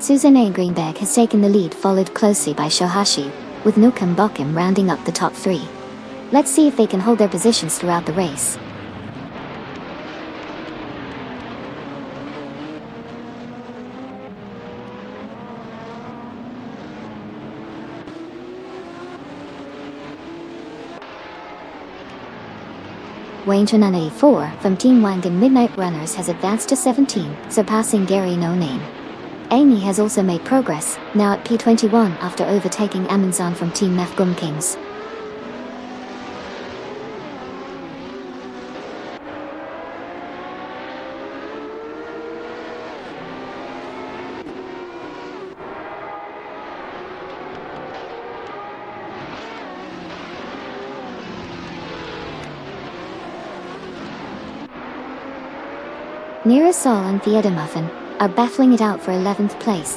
Susanne Greenberg has taken the lead, followed closely by Shohashi, with Nukem Bokim rounding up the top three. Let's see if they can hold their positions throughout the race. Wayne 84 from Team Wangan Midnight Runners has advanced to 17, surpassing Gary No Name. Amy has also made progress, now at P21 after overtaking Amundsen from Team Mafgum Kings. Nira Sol and Theodor Muffin are battling it out for 11th place.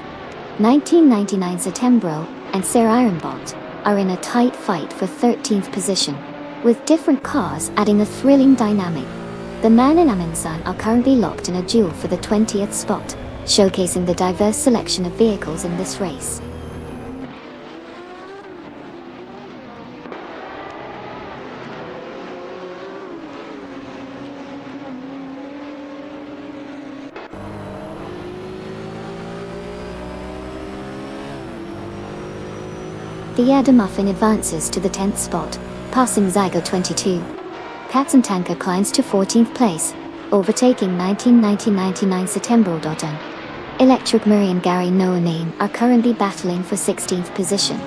1999 Setembro and Sir Ironbot are in a tight fight for 13th position, with different cars adding a thrilling dynamic. The man and Amundsen are currently locked in a duel for the 20th spot, showcasing the diverse selection of vehicles in this race. Theodor Muffin advances to the 10th spot, passing Zygo 22. Katzentanker climbs to 14th place, overtaking 1999 Setembro. Electric Murray and Gary No Name are currently battling for 16th position.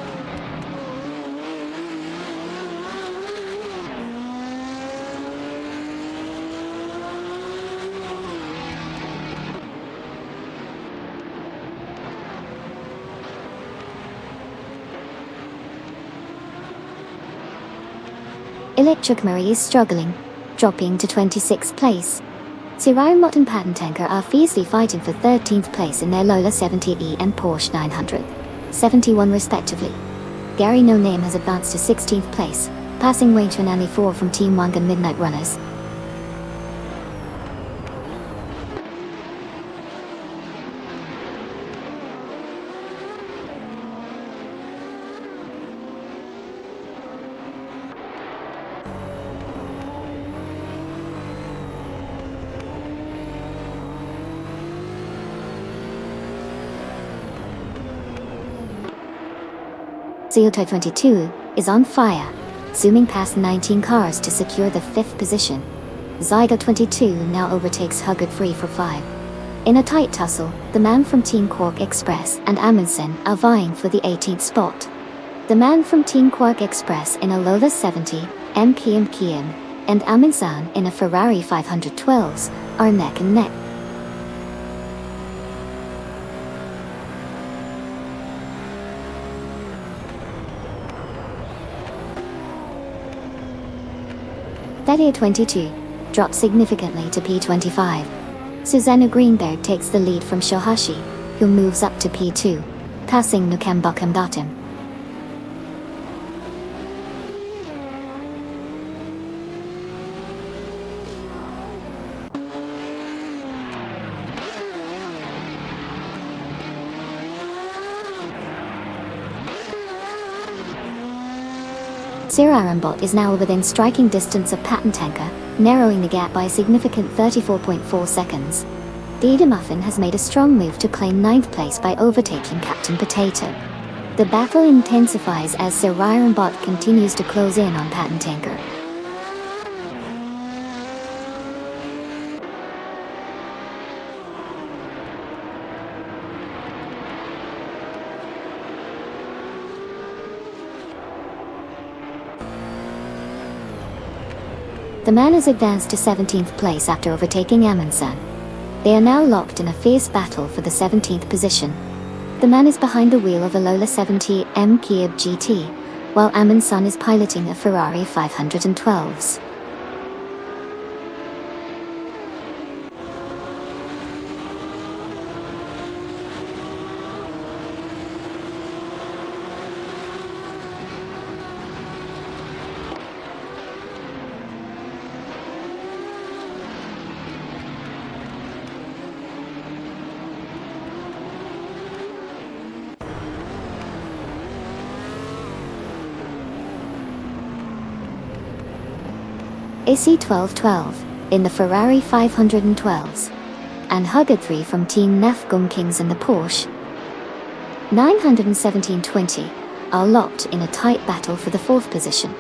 Electric Murray is struggling, dropping to 26th place. Sirire Mott and Pattentanker are fiercely fighting for 13th place in their Lola 70E and Porsche 971 respectively. Gary No Name has advanced to 16th place, passing Wayne 94 from Team Wangan Midnight Runners. Zygo 22 is on fire, zooming past 19 cars to secure the 5th position. Zygo 22 now overtakes Huggard Free for 5. In a tight tussle, the man from Team Quark Express and Amundsen are vying for the 18th spot. The man from Team Quark Express in a Lola 70 MKM and Amundsen in a Ferrari 512s are neck and neck. Theodor 22 drops significantly to P25. Susanne Greenberg takes the lead from Shohashi, who moves up to P2, passing Nukem Bokim. Sir Ironbot is now within striking distance of Pattentanker, narrowing the gap by a significant 34.4 seconds. Theodor Muffin has made a strong move to claim 9th place by overtaking Captain Potato. The battle intensifies as Sir Ironbot continues to close in on Pattentanker. The man has advanced to 17th place after overtaking Amundsen. They are now locked in a fierce battle for the 17th position. The man is behind the wheel of a Lola 70 M Kia GT, while Amundsen is piloting a Ferrari 512s. Issy 1212 in the Ferrari 512s, and Hugger 3 from Team Nefgum Kings in the Porsche 917-20 are locked in a tight battle for the 4th position.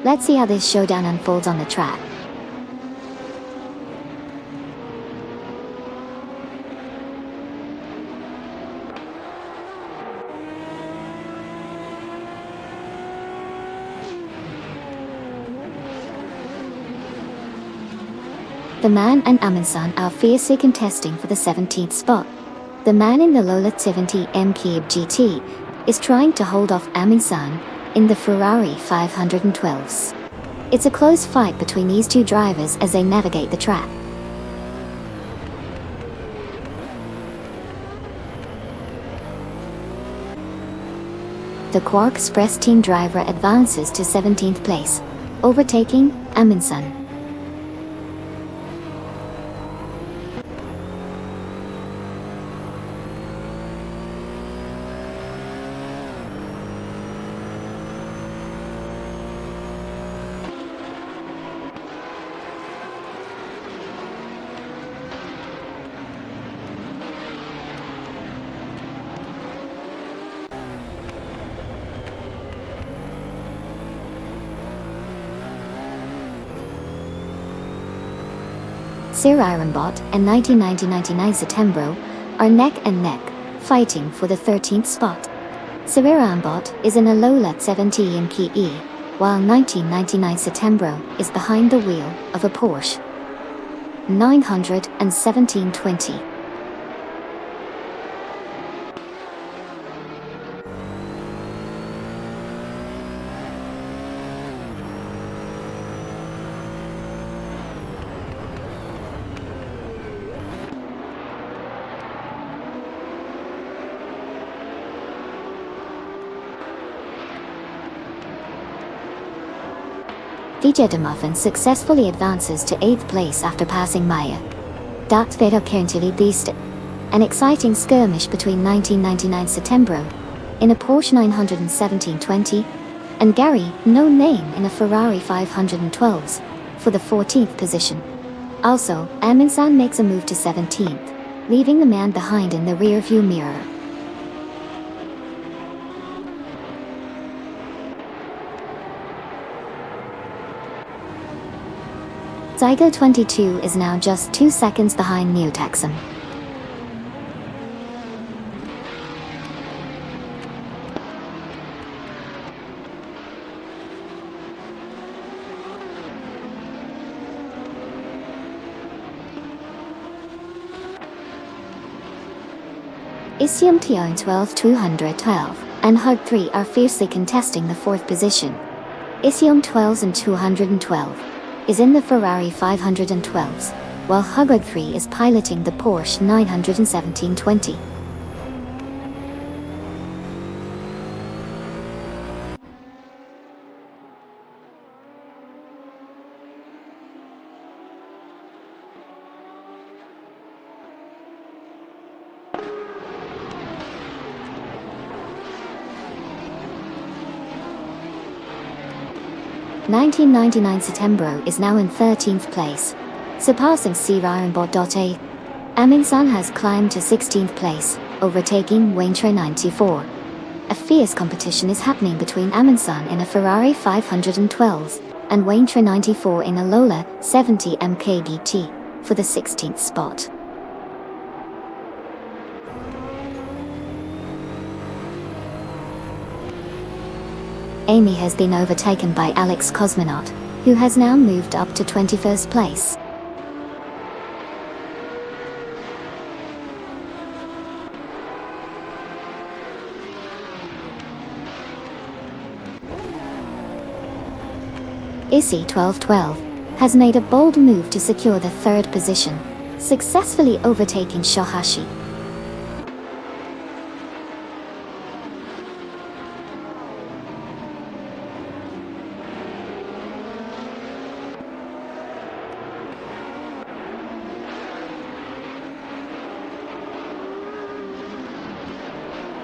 Let's see how this showdown unfolds on the track. The man and Amundsen are fiercely contesting for the 17th spot. The man in the Lola 70 MK GT is trying to hold off Amundsen in the Ferrari 512s. It's a close fight between these two drivers as they navigate the track. The Quark Express team driver advances to 17th place, overtaking Amundsen. Sir Ironbot and 1999 Septembro are neck and neck, fighting for the 13th spot. Sir Ironbot is in a Lola 70 MKE, while 1999 Septembro is behind the wheel of a Porsche 917-20. DJ DeMuffin successfully advances to 8th place after passing Maya. Darth Vader currently beasted. An exciting skirmish between 1999 Septembro in a Porsche 917-20 and Gary No Name in a Ferrari 512s for the 14th position. Also, Amundsen makes a move to 17th, leaving the man behind in the rear-view mirror. Zygo 22 is now just 2 seconds behind Neotaxum. Isium Tion 12-212 and Hug 3 are fiercely contesting the 4th position. Isium 12 and 212 is in the Ferrari 512s, while Hugger 3 is piloting the Porsche 917-20. (1999 Septembro is now in 13th place, surpassing Sir Ironbot. Amundsen has climbed to 16th place, overtaking Waintre 94. A fierce competition is happening between Amundsen in a Ferrari 512s and Waintre 94 in a Lola 70 MKGT for the 16th spot. Amy has been overtaken by Alex Cosmonaut, who has now moved up to 21st place. Issy 1212 has made a bold move to secure the 3rd position, successfully overtaking Shohashi.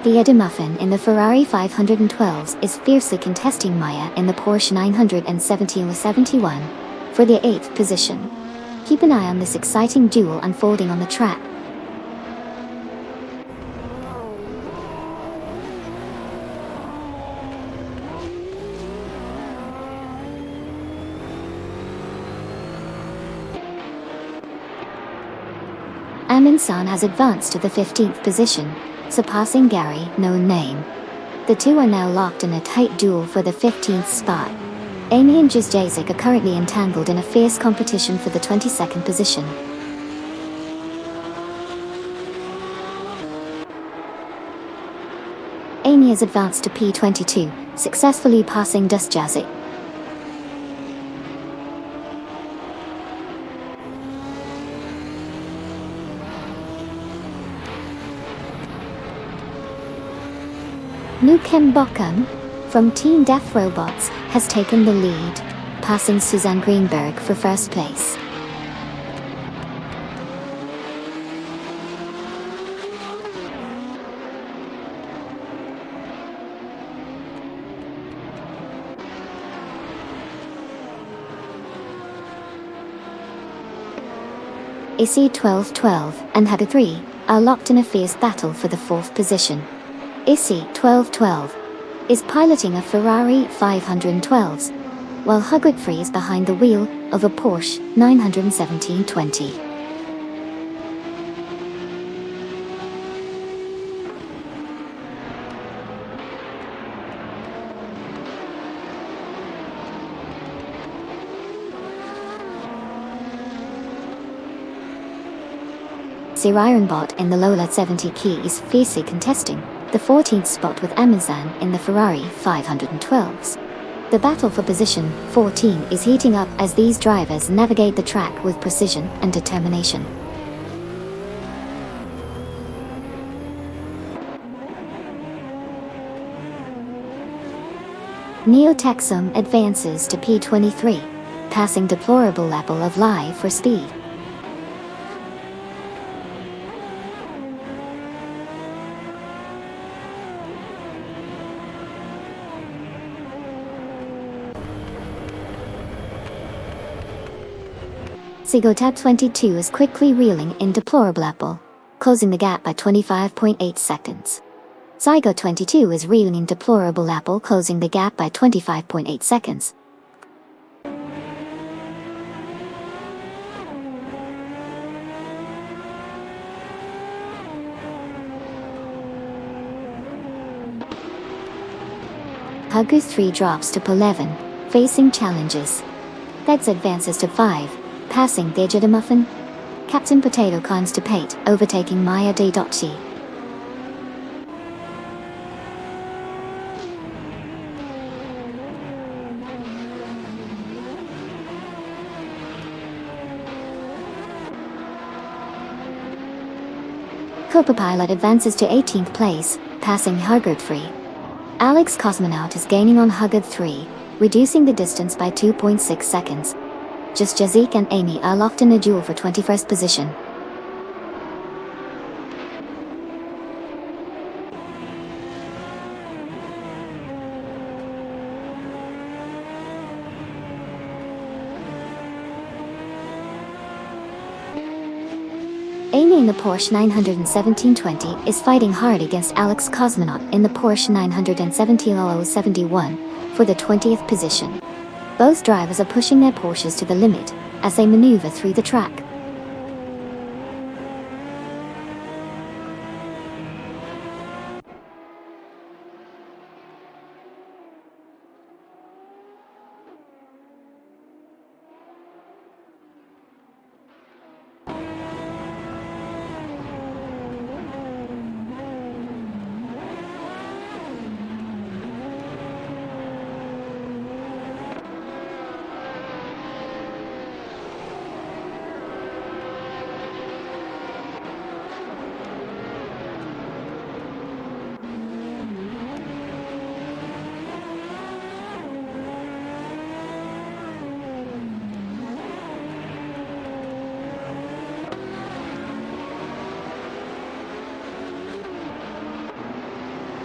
The Muffin in the Ferrari 512s is fiercely contesting Maya in the Porsche 917-71 for the 8th position. Keep an eye on this exciting duel unfolding on the track. Amin-san has advanced to the 15th position, surpassing Gary, no name. The two are now locked in a tight duel for the 15th spot. Amy and Jizjazik are currently entangled in a fierce competition for the 22nd position. Amy has advanced to P22, successfully passing Jizjazik. Nukem Bokum, from Team Death Robots, has taken the lead, passing Suzanne Greenberg for first place. AC-1212 and Haga 3 are locked in a fierce battle for the 4th position. AC-1212 is piloting a Ferrari 512s, while Godfrey is behind the wheel of a Porsche 917-20. Sir Ironbot in the Lola 70 key is fiercely contesting the 14th spot with Amin-san in the Ferrari 512s. The battle for position 14 is heating up as these drivers navigate the track with precision and determination. Neotexum advances to P23, passing deplorable Apple of Live for speed. Sigotab 22 is quickly reeling in deplorable Apple, closing the gap by 25.8 seconds. Zygo 22 is reeling in deplorable Apple, closing the gap by 25.8 seconds. Hagu 3 drops to P11, facing challenges. Theds advances to 5. Passing Digita Muffin. Captain Potato climbs to Pate, overtaking Maya Dotchi. Copilot advances to 18th place, passing Huggard 3. Alex Cosmonaut is gaining on Huggard 3, reducing the distance by 2.6 seconds. Jizjazik and Amy are locked in a duel for 21st position. Amy in the Porsche 917-20 is fighting hard against Alex Cosmonaut in the Porsche 917-0071 for the 20th position. Both drivers are pushing their Porsches to the limit as they maneuver through the track.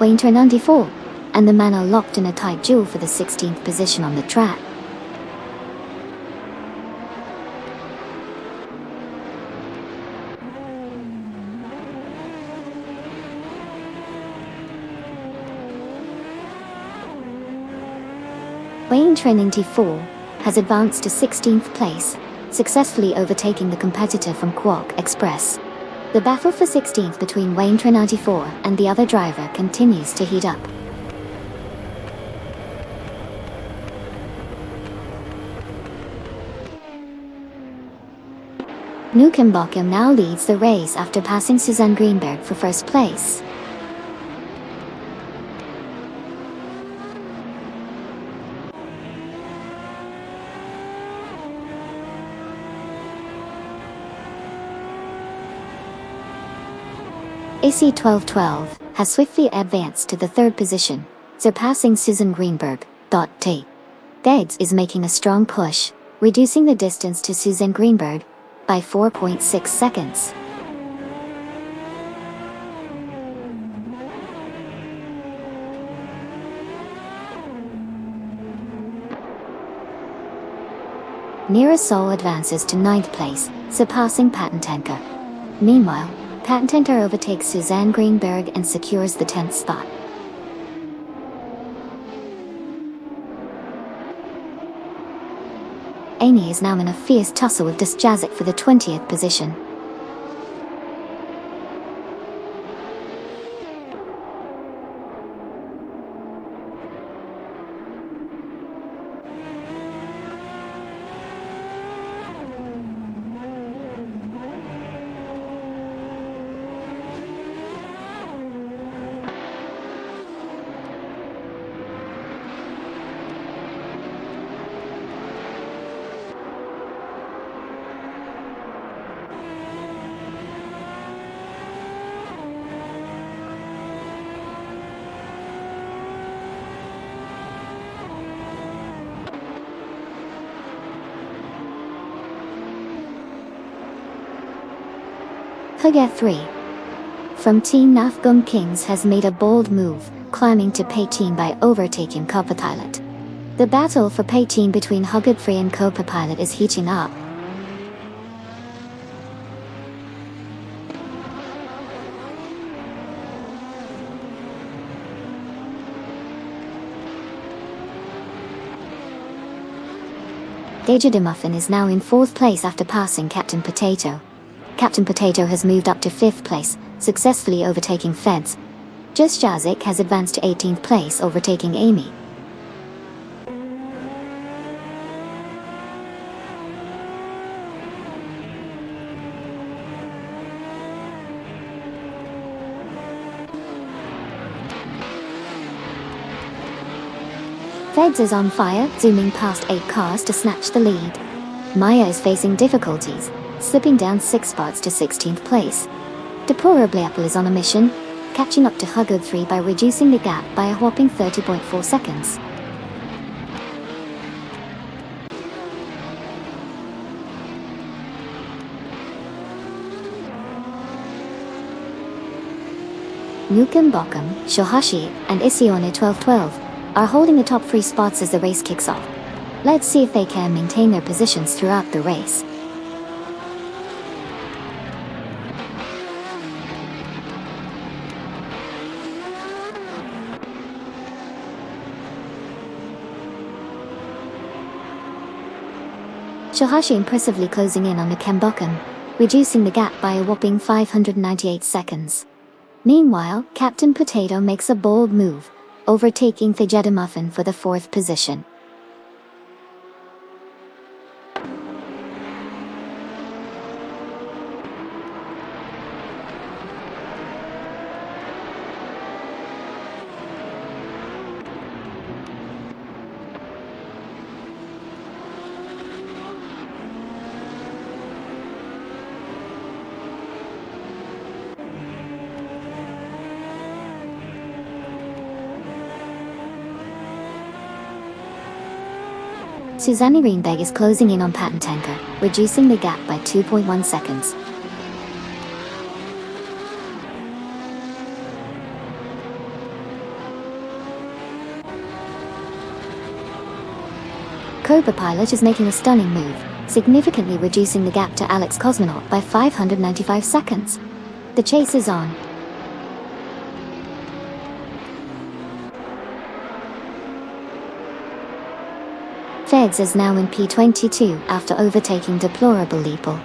Wayne turn 94, and the man are locked in a tight duel for the 16th position on the track. Wayne Trinity 4 has advanced to 16th place, successfully overtaking the competitor from Quark Express. The battle for 16th between Wayne Trinity 4 and the other driver continues to heat up. Nukenbokem now leads the race after passing Suzanne Greenberg for first place. AC 1212 has swiftly advanced to the third position, surpassing Suzanne Greenberg. T. Degs is making a strong push, reducing the distance to Suzanne Greenberg by 4.6 seconds. Nearasol advances to 9th place, surpassing Patentenka. Meanwhile, Patentenka overtakes Suzanne Greenberg and secures the 10th spot. Amy is now in a fierce tussle with Disjazic for the 20th position. Huga 3 from Team Nafgum Kings has made a bold move, climbing to P-Team by overtaking Copilot. The battle for P-Team between Hugged 3 and Copilot is heating up. Deja DeMuffin is now in 4th place after passing Captain Potato. Captain Potato has moved up to 5th place, successfully overtaking Feds. Just Jazik has advanced to 18th place, overtaking Amy. Feds is on fire, zooming past 8 cars to snatch the lead. Maya is facing difficulties, slipping down 6 spots to 16th place. Depora Bleapple is on a mission, catching up to Hugged 3 by reducing the gap by a whopping 30.4 seconds. Nukenbokem, Shohashi, and Isione 1212 are holding the top 3 spots as the race kicks off. Let's see if they can maintain their positions throughout the race. Shohashi impressively closing in on Nukenbokem, reducing the gap by a whopping 598 seconds. Meanwhile, Captain Potato makes a bold move, overtaking Thejeda Muffin for the 4th position. Suzanne Greenberg is closing in on Patentenka, reducing the gap by 2.1 seconds. Copilot is making a stunning move, significantly reducing the gap to Alex Cosmonaut by 595 seconds. The chase is on. Feds is now in P22 after overtaking Deplorable Leeple.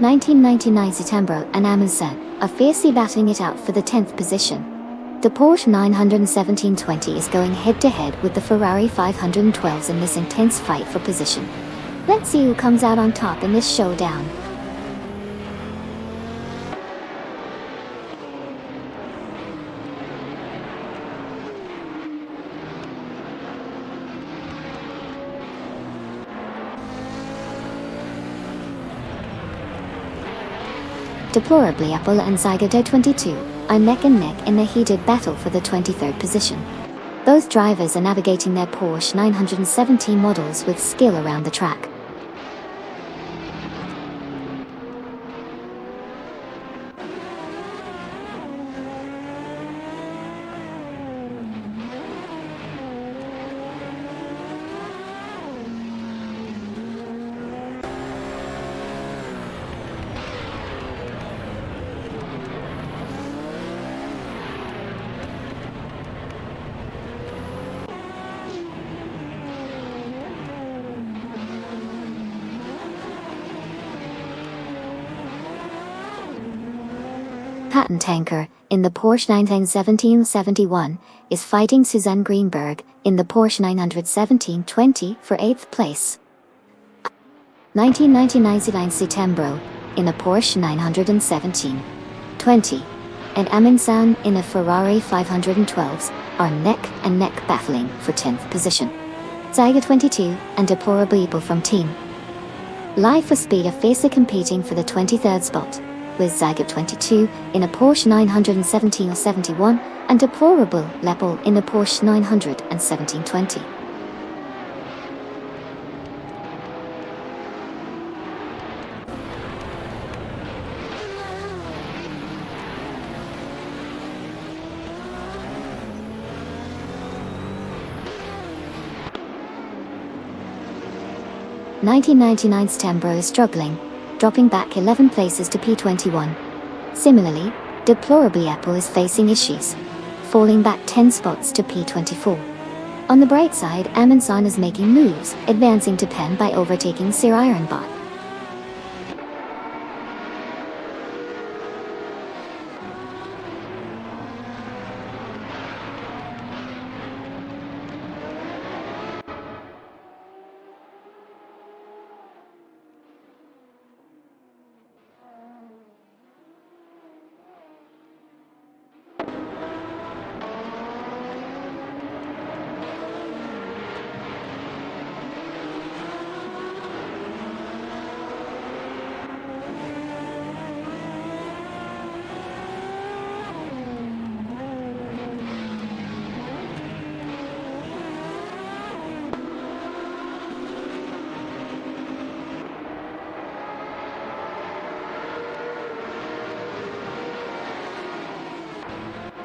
(1999) September and Amundsen are fiercely battling it out for the 10th position. The Porsche 917/20 is going head-to-head with the Ferrari 512s in this intense fight for position. Let's see who comes out on top in this showdown. Deplorably Apple and Zygoto 22 are neck and neck in a heated battle for the 23rd position. Both drivers are navigating their Porsche 917 models with skill around the track. Patent Tanker, in the Porsche 917/71, is fighting Suzanne Greenberg, in the Porsche 917/20 for 8th place. 1999 September, in a Porsche 917/20, and Amundsen in a Ferrari 512s are neck and neck battling for 10th position. Zygoto 22 and Deplorable Leeple from Team Life for Speed are fiercely competing for the 23rd spot, with Zygoto 22 in a Porsche 917/71 and Deplorable Leeple in a Porsche 917/20. (1999) September is struggling, dropping back 11 places to P21. Similarly, Deplorable Leeple is facing issues, falling back 10 spots to P24. On the bright side, Amundsen is making moves, advancing to Pen by overtaking Sir Ironbot.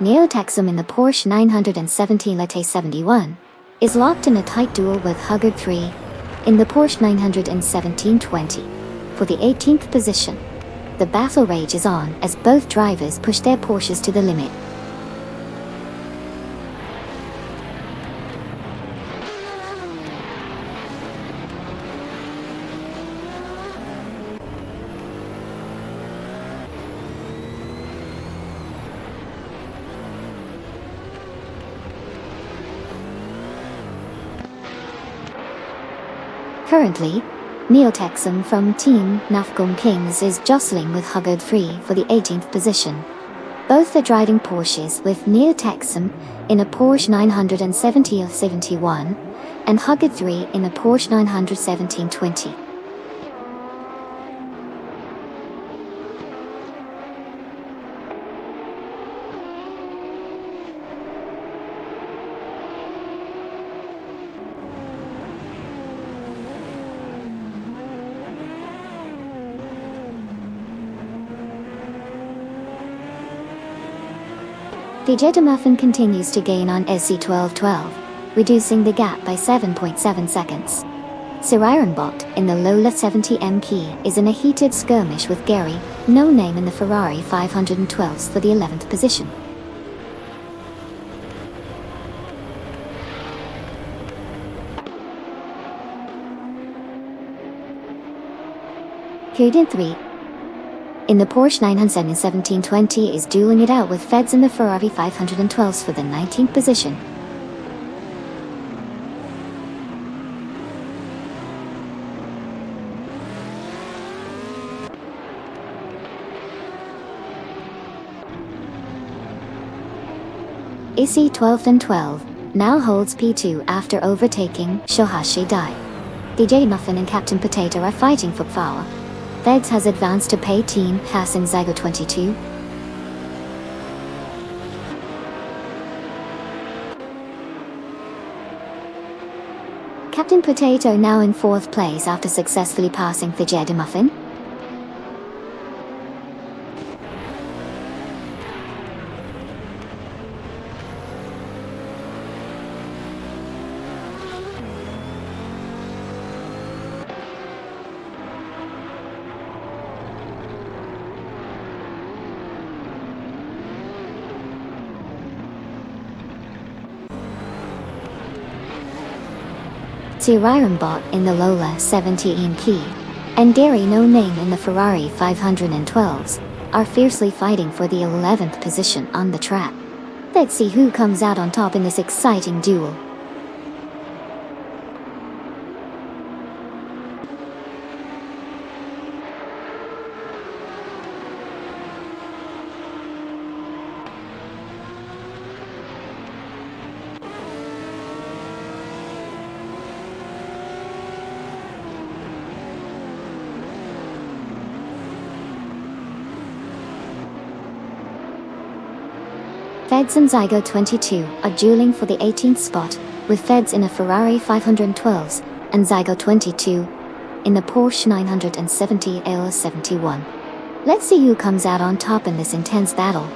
Neil Texum in the Porsche 917 Latte 71 is locked in a tight duel with Huggard 3 in the Porsche 917/20 for the 18th position. The battle rages on as both drivers push their Porsches to the limit. Currently, Neo-Texan from Team Nafcom Kings is jostling with Huggard 3 for the 18th position. Both are driving Porsches, with Neo-Texan in a Porsche 970-71 and Huggard 3 in a Porsche 917-20. Vijay Muffin continues to gain on SC1212, reducing the gap by 7.7 seconds. Sir Ironbot in the Lola 70 MP is in a heated skirmish with Gary, no name in the Ferrari 512s for the 11th position. Kudin 3 in the Porsche 917-20 is dueling it out with Feds in the Ferrari 512s for the 19th position. Issy 12-12 now holds P2 after overtaking Shohashi Dai. DJ Muffin and Captain Potato are fighting for power. Feds has advanced to pay team, passing Zygo 22. Captain Potato now in 4th place after successfully passing Vijay Muffin. Sir Ironbot in the Lola 70 MP and Gary no name in the Ferrari 512s are fiercely fighting for the 11th position on the track. Let's see who comes out on top in this exciting duel. Feds and Zygo 22 are dueling for the 18th spot, with Feds in a Ferrari 512s and Zygo 22 in the Porsche 970 AO71. Let's see who comes out on top in this intense battle.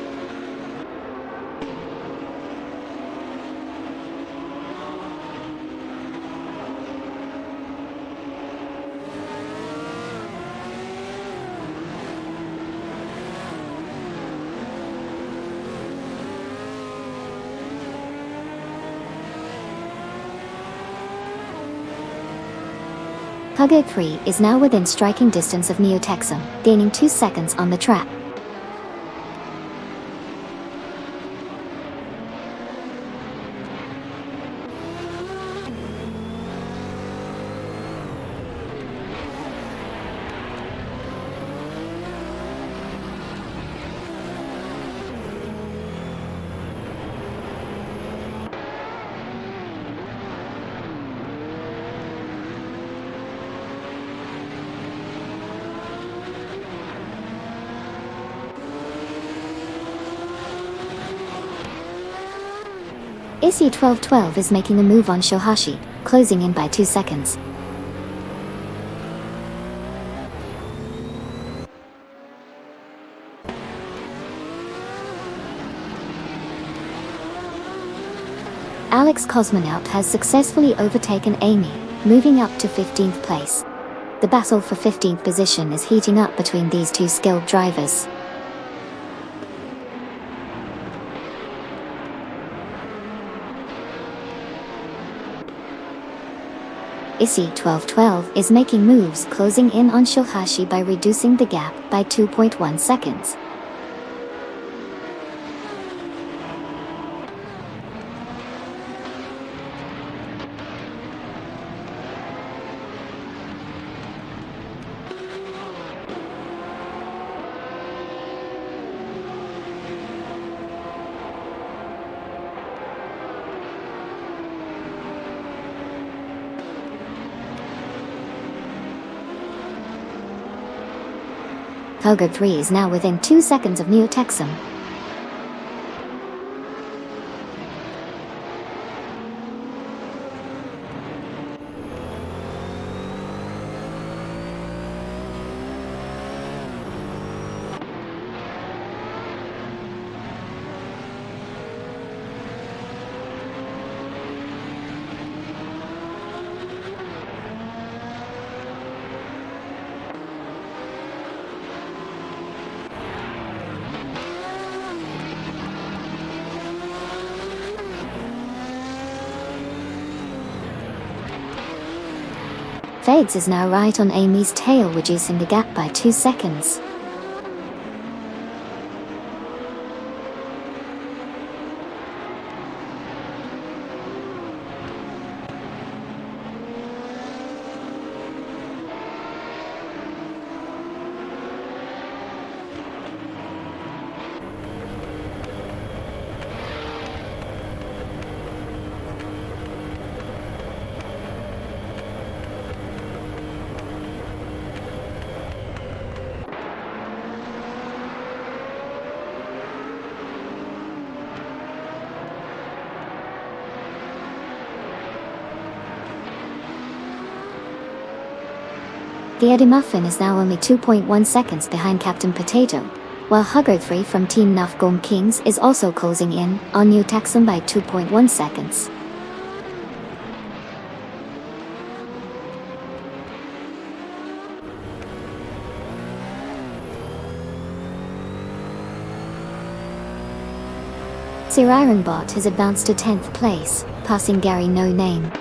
Huggard 3 is now within striking distance of Neo-Texan, gaining 2 seconds on the track. Issy 1212 is making a move on Shohashi, closing in by 2 seconds. Alex Cosmonaut has successfully overtaken Amy, moving up to 15th place. The battle for 15th position is heating up between these two skilled drivers. Issy 1212 is making moves, closing in on Shohashi by reducing the gap by 2.1 seconds. Hugger 3 is now within 2 seconds of Neo Texum. Fades is now right on Amy's tail, reducing the gap by 2 seconds. The Eddie Muffin is now only 2.1 seconds behind Captain Potato, while Hugger 3 from Team Nufgorm Kings is also closing in on Neo Texum by 2.1 seconds. Sir Ironbot has advanced to 10th place, passing Gary No Name.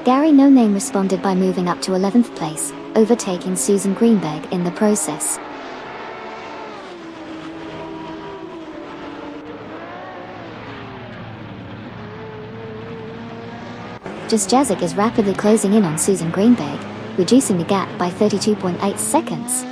Gary No Name responded by moving up to 11th place, overtaking Susan Greenberg in the process. Just Jazik is rapidly closing in on Susan Greenberg, reducing the gap by 32.8 seconds.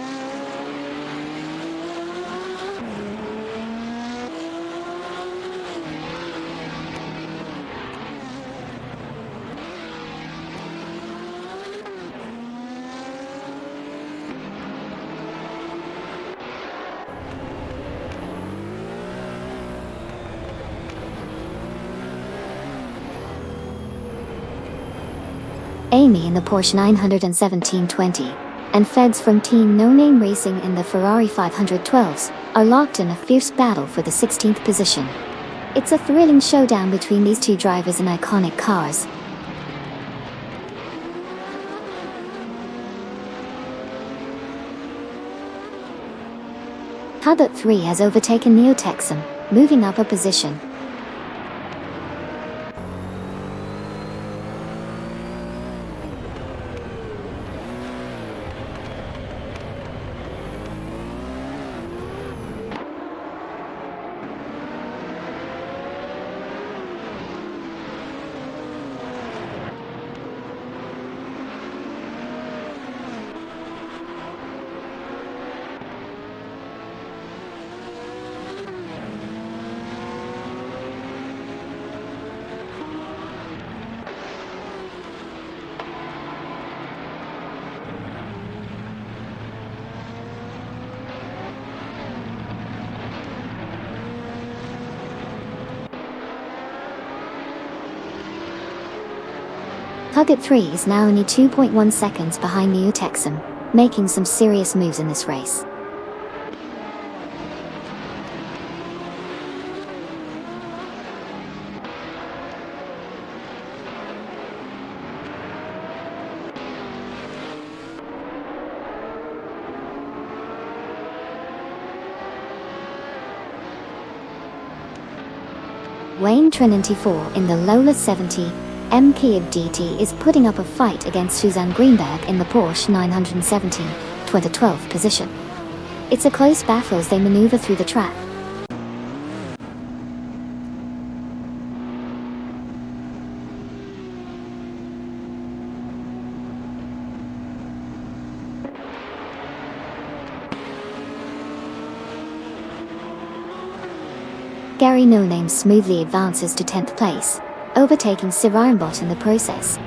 Amy in the Porsche 917-20, and Feds from Team No Name Racing in the Ferrari 512s are locked in a fierce battle for the 16th position. It's a thrilling showdown between these two drivers in iconic cars. Hugger 3 has overtaken Neo Texum, moving up a position. Hugger 3 is now only 2.1 seconds behind Neo Texum, making some serious moves in this race. Wayne Trinity 4 in the Lola 70 M Kia DT is putting up a fight against Suzanne Greenberg in the Porsche 917, 2012 position. It's a close battle as they maneuver through the track. Gary No Name smoothly advances to 10th place, overtaking Sir Ironbot in the process.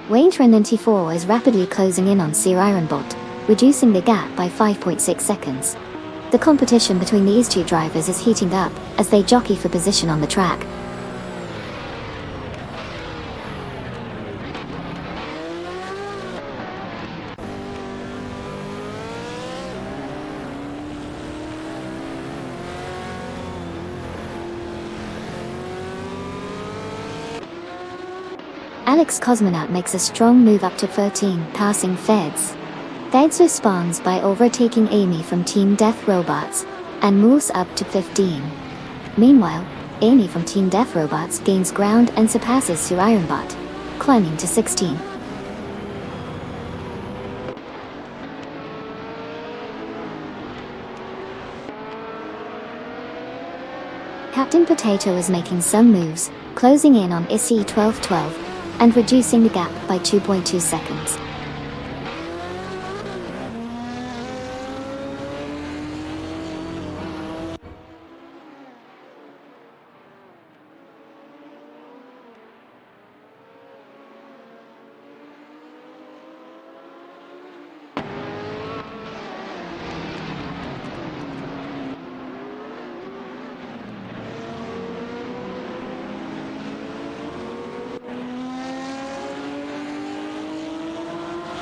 Wayne Tran 94 is rapidly closing in on Sir Ironbot, reducing the gap by 5.6 seconds. The competition between these two drivers is heating up as they jockey for position on the track. Alex Cosmonaut makes a strong move up to 13, passing Feds. Feds responds by overtaking Amy from Team Death Robots and moves up to 15. Meanwhile, Amy from Team Death Robots gains ground and surpasses Sir Ironbot, climbing to 16. Captain Potato is making some moves, closing in on ISE 1212 and reducing the gap by 2.2 seconds.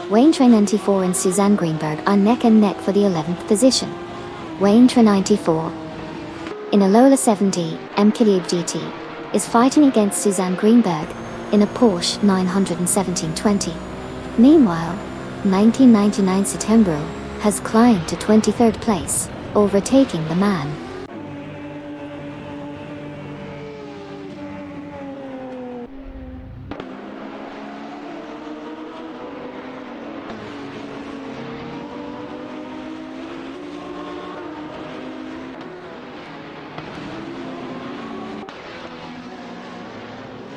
Wayne Tran 94 and Suzanne Greenberg are neck and neck for the 11th position. Wayne Tran 94, in a Lola 70 M-Cube GT, is fighting against Suzanne Greenberg in a Porsche 917-20. Meanwhile, 1999 Setembro has climbed to 23rd place, overtaking the man.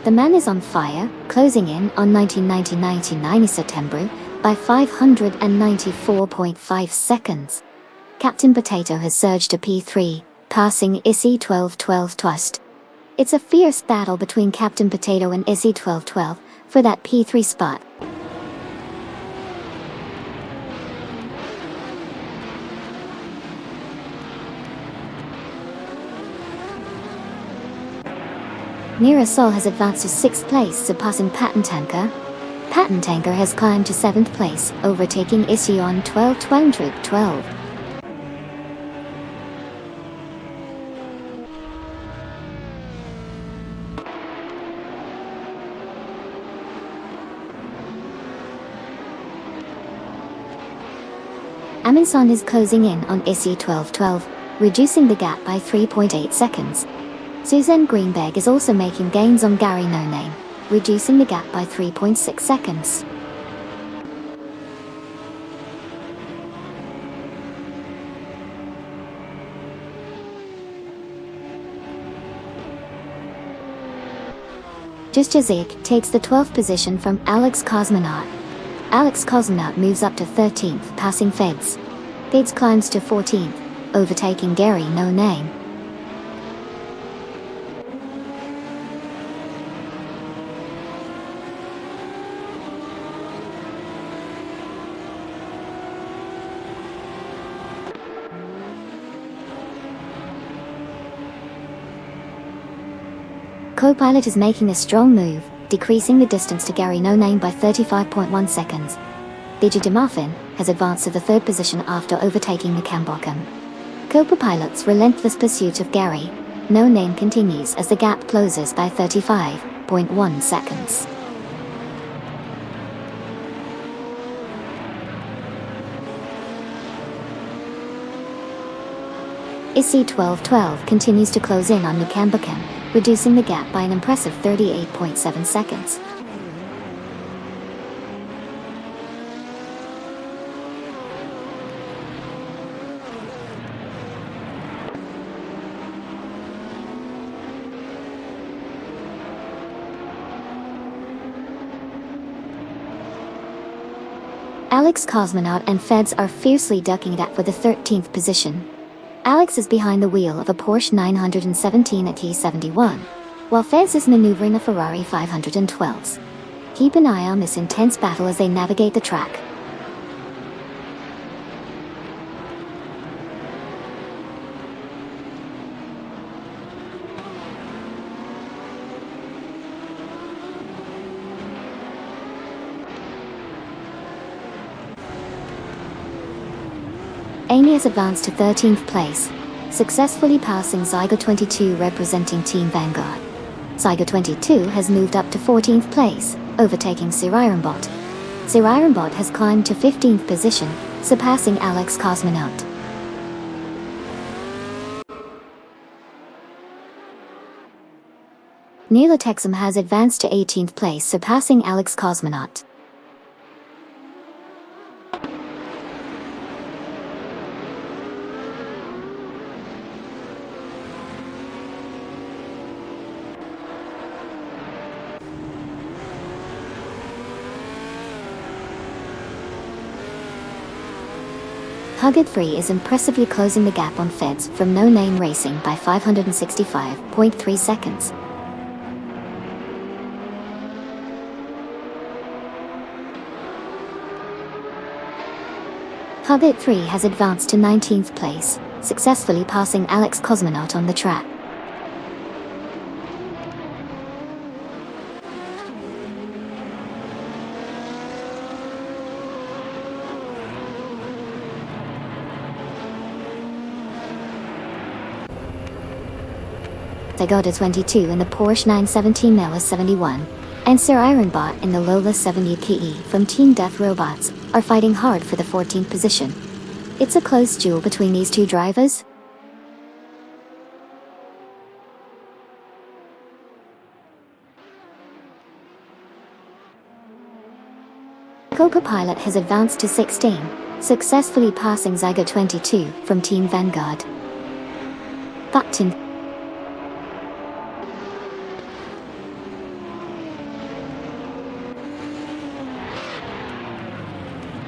The man is on fire, closing in on 1990 September by 594.5 seconds. Captain Potato has surged to P3, passing ISE 1212 Twist. It's a fierce battle between Captain Potato and ISE 1212 for that P3 spot. Mirasol has advanced to 6th place, surpassing Patent Tanker. Patent Tanker has climbed to 7th place, overtaking ISE on 1212. Amazon is closing in on ISE 1212, reducing the gap by 3.8 seconds. Suzanne Greenberg is also making gains on Gary No Name, reducing the gap by 3.6 seconds. Just Jazik takes the 12th position from Alex Cosmonaut. Alex Cosmonaut moves up to 13th, passing Feds. Feds climbs to 14th, overtaking Gary No Name. Co-Pilot is making a strong move, decreasing the distance to Gary No Name by 35.1 seconds. Digidimuffin has advanced to the 3rd position after overtaking the Cambocan. Co-Pilot's relentless pursuit of Gary No Name continues as the gap closes by 35.1 seconds. ISE 1212 continues to close in on the Cambocan, reducing the gap by an impressive 38.7 seconds. Alex Cosmonaut and Feds are fiercely ducking it out for the 13th position. Alex is behind the wheel of a Porsche 917 at T71, while Fez is maneuvering a Ferrari 512. Keep an eye on this intense battle as they navigate the track. Amy has advanced to 13th place, successfully passing Zygo 22 representing Team Vanguard. Zygo 22 has moved up to 14th place, overtaking Sir Ironbot. Sir Ironbot has climbed to 15th position, surpassing Alex Cosmonaut. Neela Texum has advanced to 18th place, surpassing Alex Cosmonaut. Hugged Free is impressively closing the gap on Feds from No Name Racing by 565.3 seconds. Hugged 3 has advanced to 19th place, successfully passing Alex Cosmonaut on the track. Zygoda 22 in the Porsche 917 Nella 71, and Sir Ironbot in the Lola 7 UKE from Team Death Robots are fighting hard for the 14th position. It's a close duel between these two drivers. Co-Pilot has advanced to 16, successfully passing Zygo 22 from Team Vanguard. Button.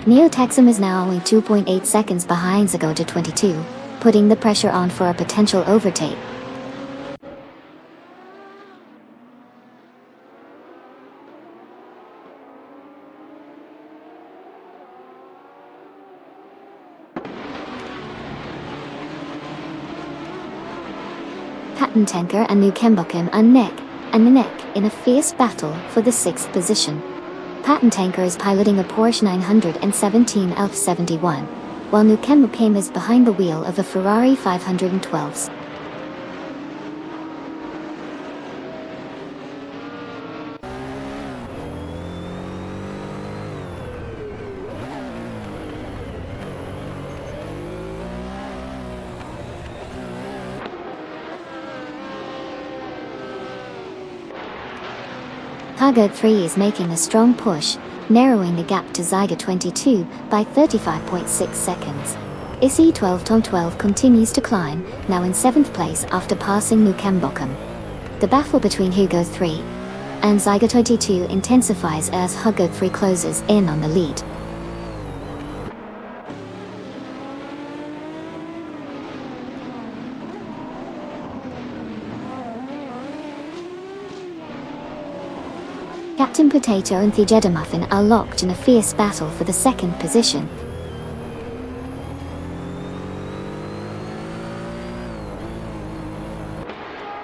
Neela Texum is now only 2.8 seconds behind Zygoda 22, putting the pressure on for a potential overtake. Patten Tanker and Nukembokim are neck and neck in a fierce battle for the 6th position. Patten Tanker is piloting a Porsche 917 F71, while Nukembokim is behind the wheel of a Ferrari 512s. Hugged 3 is making a strong push, narrowing the gap to Zygo 22 by 35.6 seconds. Issy 12 Tom 12 continues to climb, now in 7th place after passing Nukembokim. The battle between Hugo 3 and Zygo 22 intensifies as Hugged 3 closes in on the lead. Captain Potato and Thejeda Muffin are locked in a fierce battle for the 2nd position.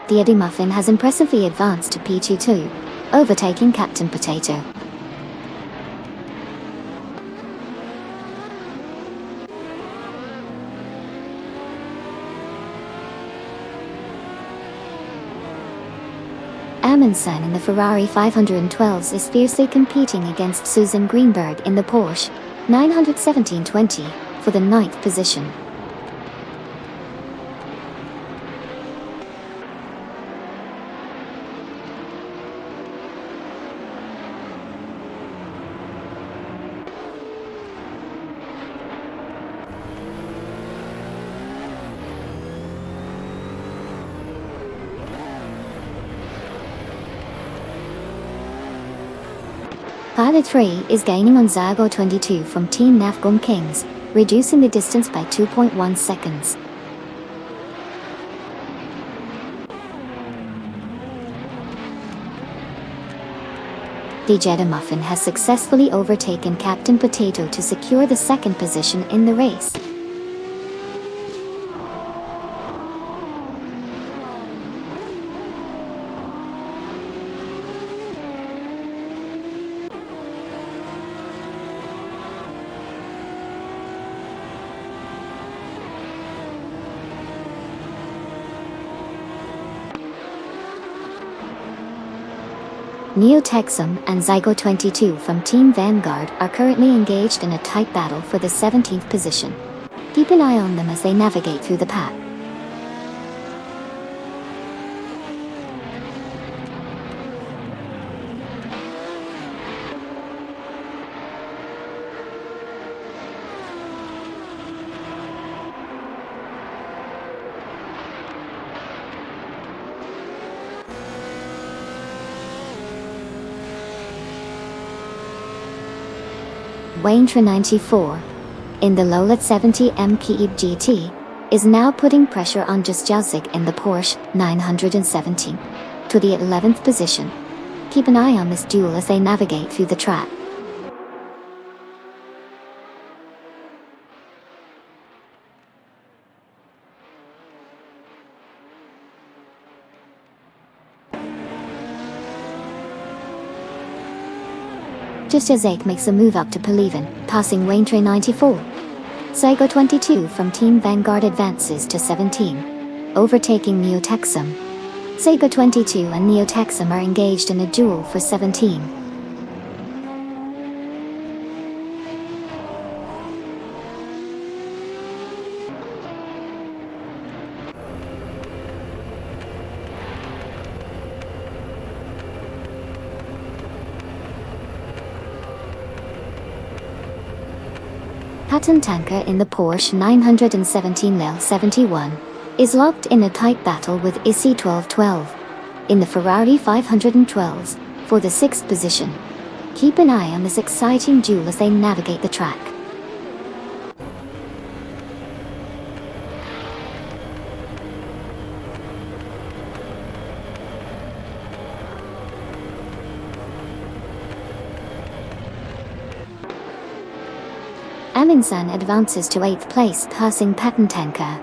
Thejeda Muffin has impressively advanced to P22, overtaking Captain Potato. Amundsen in the Ferrari 512s is fiercely competing against Susan Greenberg in the Porsche 917-20 for the 9th position. Pilot 3 is gaining on Zygo 22 from Team Navgum Kings, reducing the distance by 2.1 seconds. DJ Muffin has successfully overtaken Captain Potato to secure the second position in the race. Neo Texum and Zygo 22 from Team Vanguard are currently engaged in a tight battle for the 17th position. Keep an eye on them as they navigate through the pack. Waintra 94, in the Lola 70M Kiib GT, is now putting pressure on Jasjazik in the Porsche 917 to the 11th position. Keep an eye on this duel as they navigate through the track. Jasjazik makes a move up to Pelivan, passing Waintra 94. Zygo 22 from Team Vanguard advances to 17, overtaking Neo Texum. Zygo 22 and Neo Texum are engaged in a duel for 17. Pattern Tanker in the Porsche 917 L71 is locked in a tight battle with ISI 1212 in the Ferrari 512s for the 6th position. Keep an eye on this exciting duel as they navigate the track. Aminsan advances to 8th place, passing Pattern Tanker.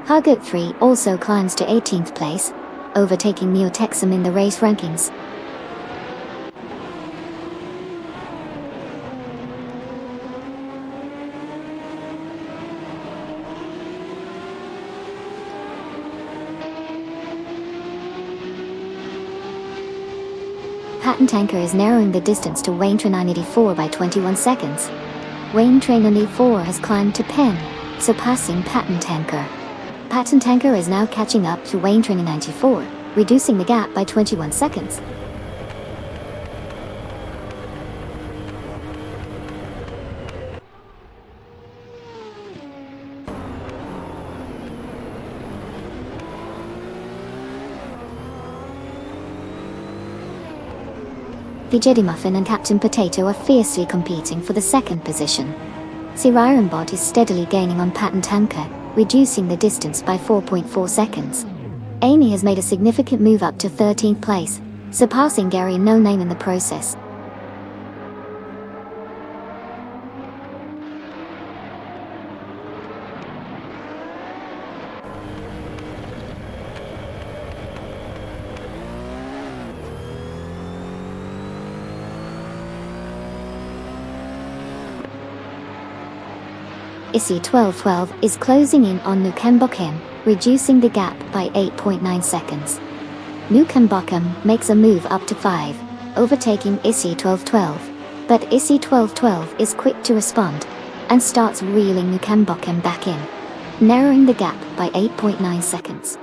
Hugot 3 also climbs to 18th place, overtaking Neo Texum in the race rankings. Pattern Tanker is narrowing the distance to Waintra 984 by 21 seconds. Waintra 94 has climbed to Pen, surpassing Pattern Tanker. Pattern Tanker is now catching up to Waintra 94, reducing the gap by 21 seconds. The Jedi Muffin and Captain Potato are fiercely competing for the second position. Sir Ironbot is steadily gaining on Pattern Tanker, reducing the distance by 4.4 seconds. Amy has made a significant move up to 13th place, surpassing Gary No Name in the process. ISI 1212 is closing in on Nukembokem, reducing the gap by 8.9 seconds. Nukembokem makes a move up to 5, overtaking ISI 1212, but ISI 1212 is quick to respond, and starts reeling Nukembokem back in, narrowing the gap by 8.9 seconds.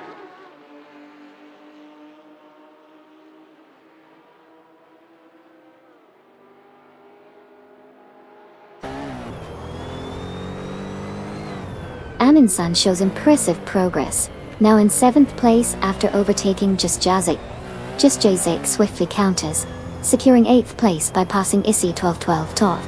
Aminsan shows impressive progress, now in 7th place after overtaking Jasjazik. Jasjazik swiftly counters, securing 8th place by passing ISI 1212 top.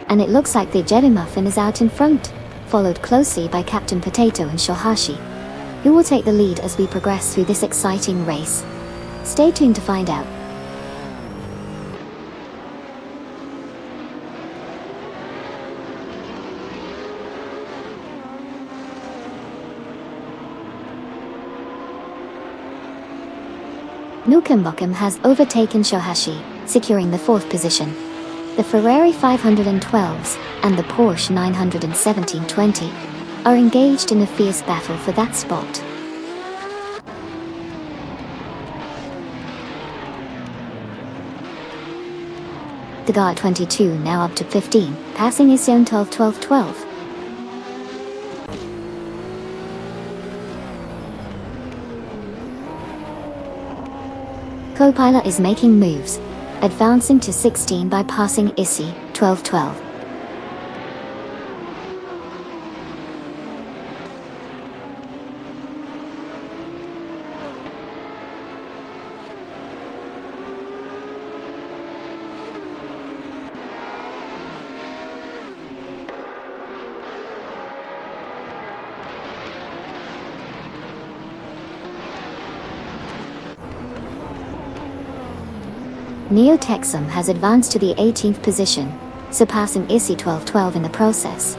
and it looks like the Jedi Muffin is out in front, followed closely by Captain Potato and Shohashi, who will take the lead as we progress through this exciting race. Stay tuned to find out. Nukambokum has overtaken Shohashi, securing the 4th position. The Ferrari 512s and the Porsche 917-20 are engaged in a fierce battle for that spot. The Guard 22 now up to 15, passing his own 12-12-12. Co-pilot is making moves, advancing to 16 by passing Issy, 12-12. Neo Texum has advanced to the 18th position, surpassing Issy 12-12 in the process.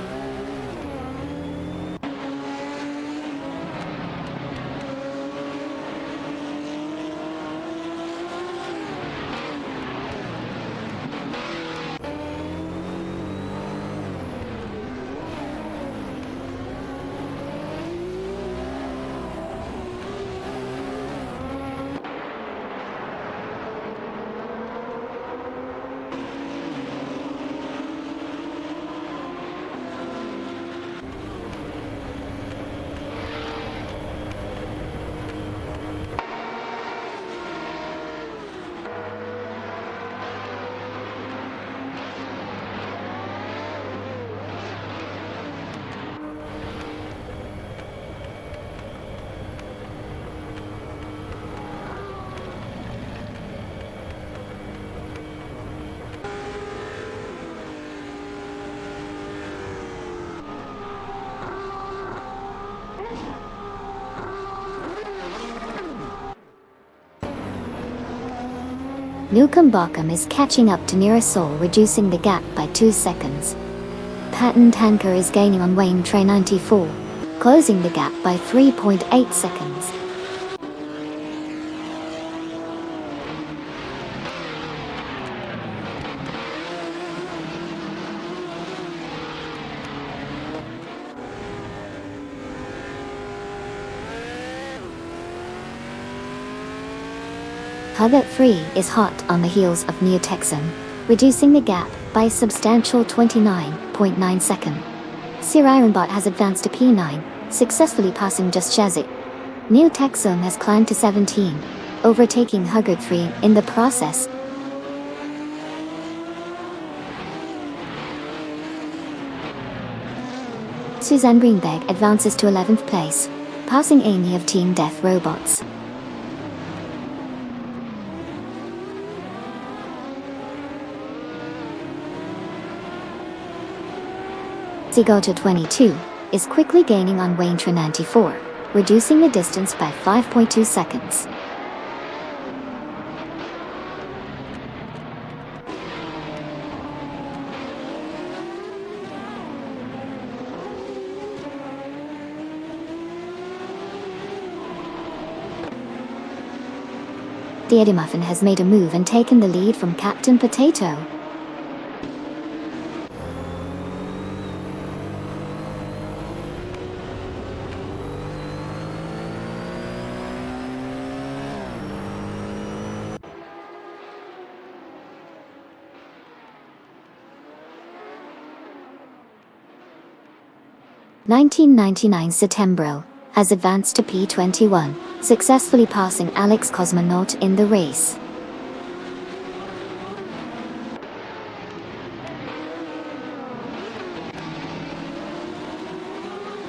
Nukambokum is catching up to Mirasol, reducing the gap by 2 seconds. Patton Tanker is gaining on Wayne Tray 94, closing the gap by 3.8 seconds. Hubbard Free is hot on the heels of Neo Texum, reducing the gap by a substantial 29.9 seconds. Sir Ironbot has advanced to P9, successfully passing Just Shazzy. Neo Texum has climbed to 17, overtaking Hubbard Free in the process. Suzanne Greenberg advances to 11th place, passing Amy of Team Death Robots. Zigota 22 is quickly gaining on Wayne Tray 94, reducing the distance by 5.2 seconds. The Eddie Muffin has made a move and taken the lead from Captain Potato. (1999) Septembro has advanced to P21, successfully passing Alex Cosmonaut in the race.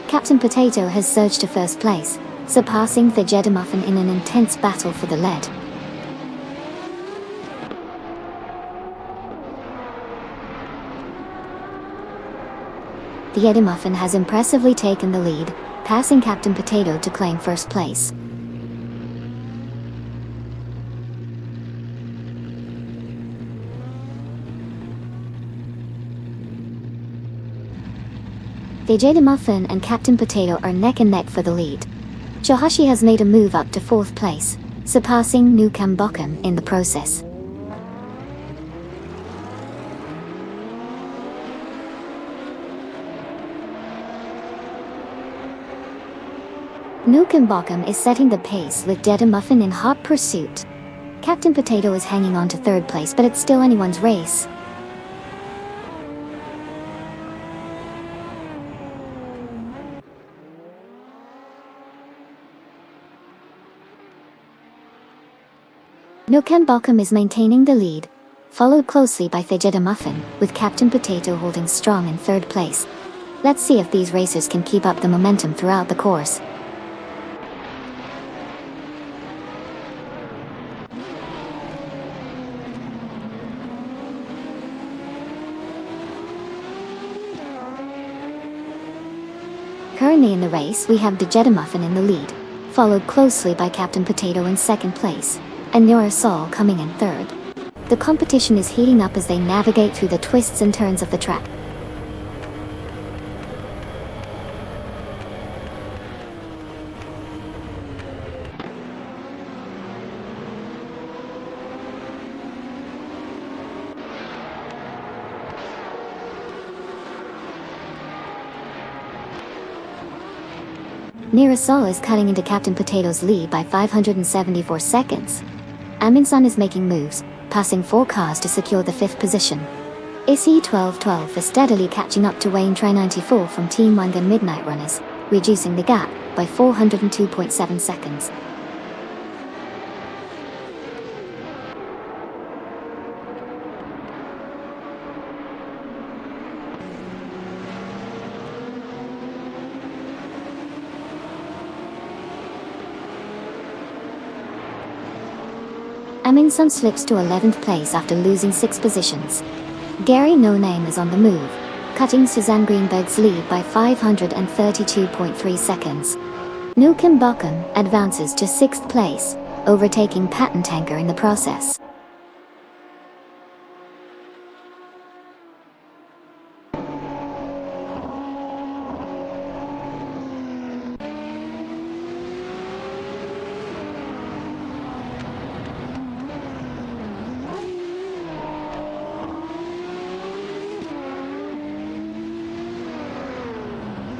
Captain Potato has surged to first place, surpassing the Jedi Muffin in an intense battle for the lead. the Eddie Muffin has impressively taken the lead, passing Captain Potato to claim first place. The Eddie Muffin and Captain Potato are neck and neck for the lead. Shohashi has made a move up to 4th place, surpassing Nukam Bokum in the process. Nukam Bokum is setting the pace with Eddie Muffin in hot pursuit. Captain Potato is hanging on to 3rd place, but it's still anyone's race. Nukam Bokum is maintaining the lead, followed closely by Eddie Muffin, with Captain Potato holding strong in 3rd place. Let's see if these racers can keep up the momentum throughout the course. Currently in the race, we have Eddie Muffin in the lead, followed closely by Captain Potato in 2nd place, and Nurasol coming in 3rd. The competition is heating up as they navigate through the twists and turns of the track. Nurasol is cutting into Captain Potato's lead by 574 seconds. Aminsan is making moves, passing 4 cars to secure the 5th position. SE1212 is steadily catching up to Wayne Tri 94 from Team Wangan Midnight Runners, reducing the gap by 402.7 seconds. Aminsan slips to 11th place after losing 6 positions. Gary No Name is on the move, cutting Suzanne Greenberg's lead by 532.3 seconds. Nukam Bokum advances to 6th place, overtaking Patent Tanker in the process.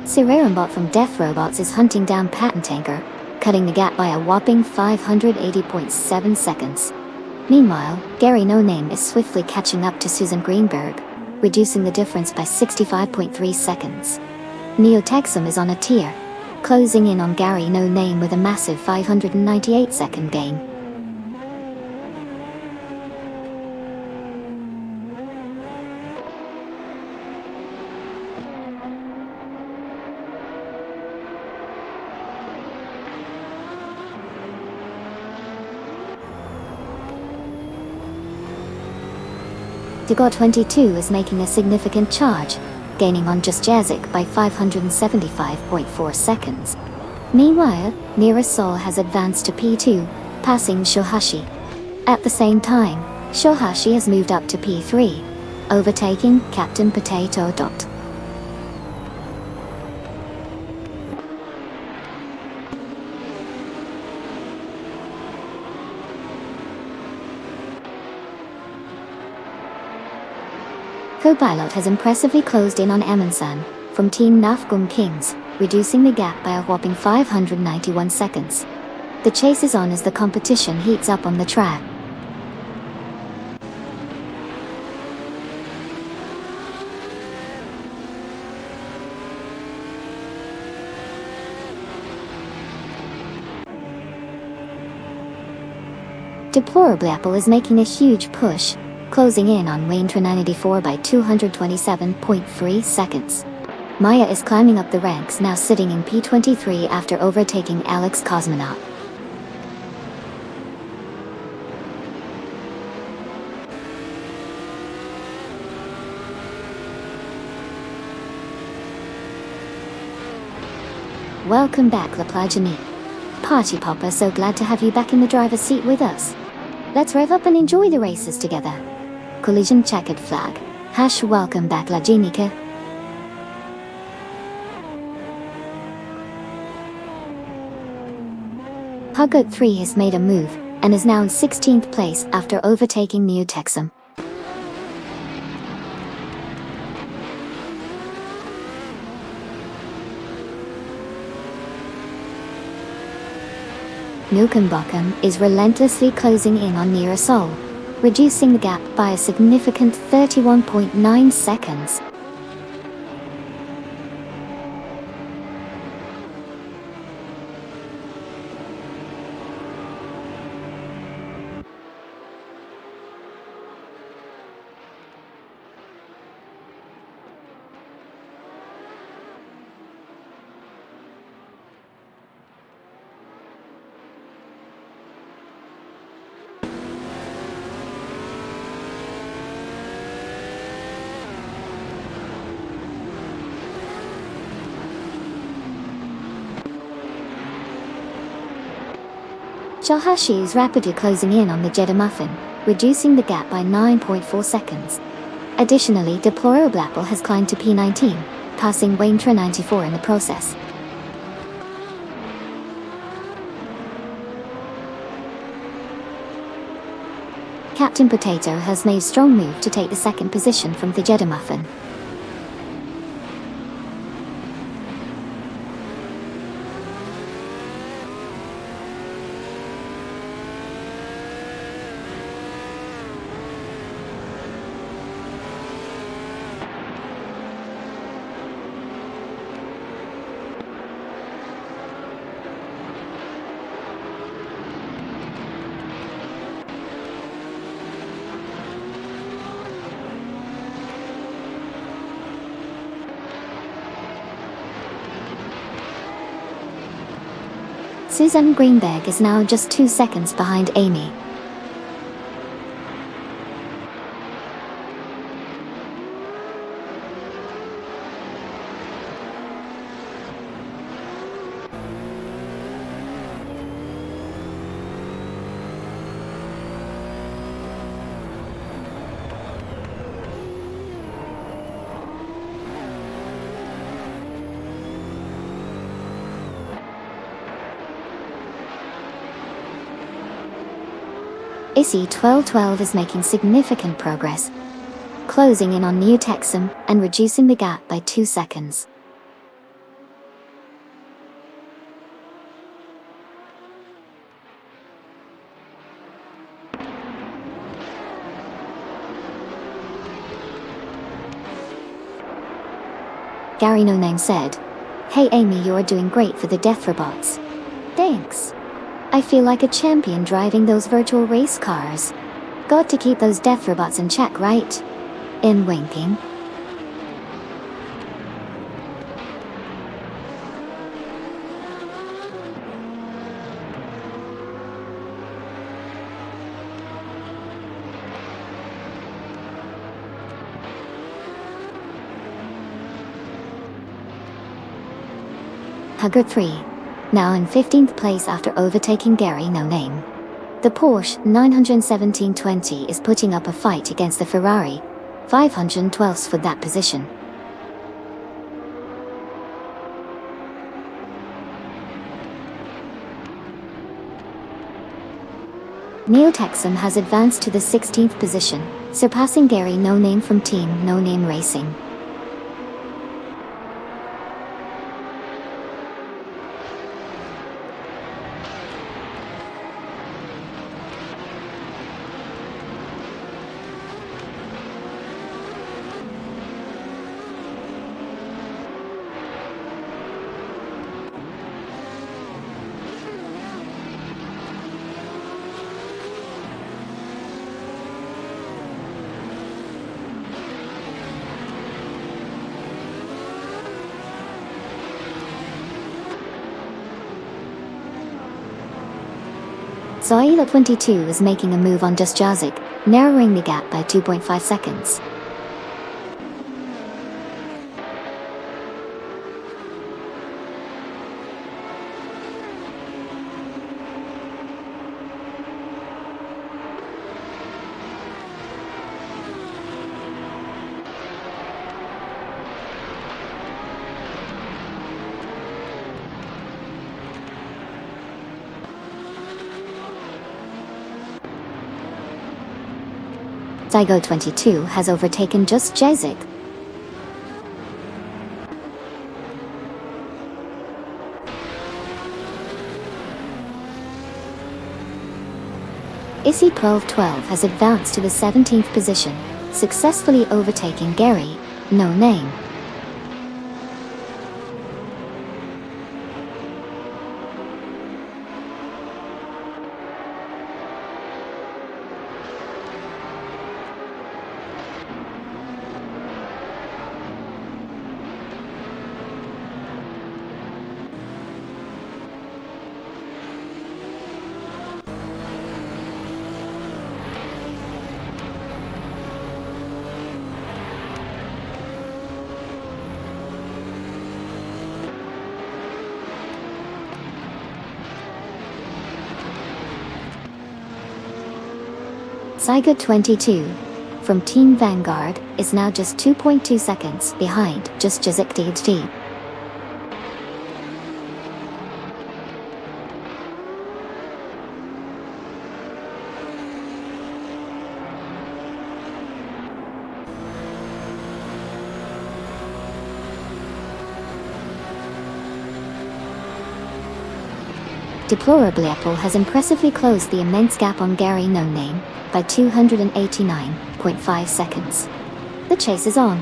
Sirarimbot from Death Robots is hunting down Patent Tanker, cutting the gap by a whopping 580.7 seconds. Meanwhile, Gary No Name is swiftly catching up to Susan Greenberg, reducing the difference by 65.3 seconds. Neo Texum is on a tier, closing in on Gary No Name with a massive 598-second gain. Degor22 is making a significant charge, gaining on Just Jazik by 575.4 seconds. Meanwhile, Nurasol has advanced to P2, passing Shohashi. At the same time, Shohashi has moved up to P3, overtaking Captain Potato. Co-pilot has impressively closed in on Aminsan from Team Nafgum Kings, reducing the gap by a whopping 591 seconds. The chase is on as the competition heats up on the track. Deplorably Apple is making a huge push, closing in on Wayne Tri 94 by 227.3 seconds. Maya is climbing up the ranks, now sitting in P23 after overtaking Alex Cosmonaut. Welcome back, La Plagini. Party Popper, so glad to have you back in the driver's seat with us. Let's rev up and enjoy the races together. Collision checkered flag. # welcome back, La Genica. Huggard 3 has made a move, and is now in 16th place after overtaking New Texum. Nukenbocken is relentlessly closing in on Nira Sol, reducing the gap by a significant 31.9 seconds. Shahashi is rapidly closing in on the Jeddah Muffin, reducing the gap by 9.4 seconds. Additionally, Deplorable has climbed to P19, passing Waintra 94 in the process. Captain Potato has made a strong move to take the second position from the Jeddah Muffin. Suzanne Greenberg is now just 2 seconds behind Amy. Issy 1212 is making significant progress, closing in on New Texum and reducing the gap by 2 seconds. Gary No Name said, "Hey Amy, you are doing great for the Death Robots." Thanks. I feel like a champion driving those virtual race cars. Got to keep those Death Robots in check, right? In winking. Hugger 3. Now in 15th place after overtaking Gary No Name. The Porsche 91720 is putting up a fight against the Ferrari 512s for that position. Neil Texum has advanced to the 16th position, surpassing Gary No Name from Team No Name Racing. Zoila 22 is making a move on Dustjazik, narrowing the gap by 2.5 seconds. Zygo 22 has overtaken just Jezik. Issy 1212 has advanced to the 17th position, successfully overtaking Gary, No Name. Zygo 22 from Team Vanguard is now just 2.2 seconds behind just Jezik DHD. Deplorably, Apple has impressively closed the immense gap on Gary No Name by 289.5 seconds. The chase is on.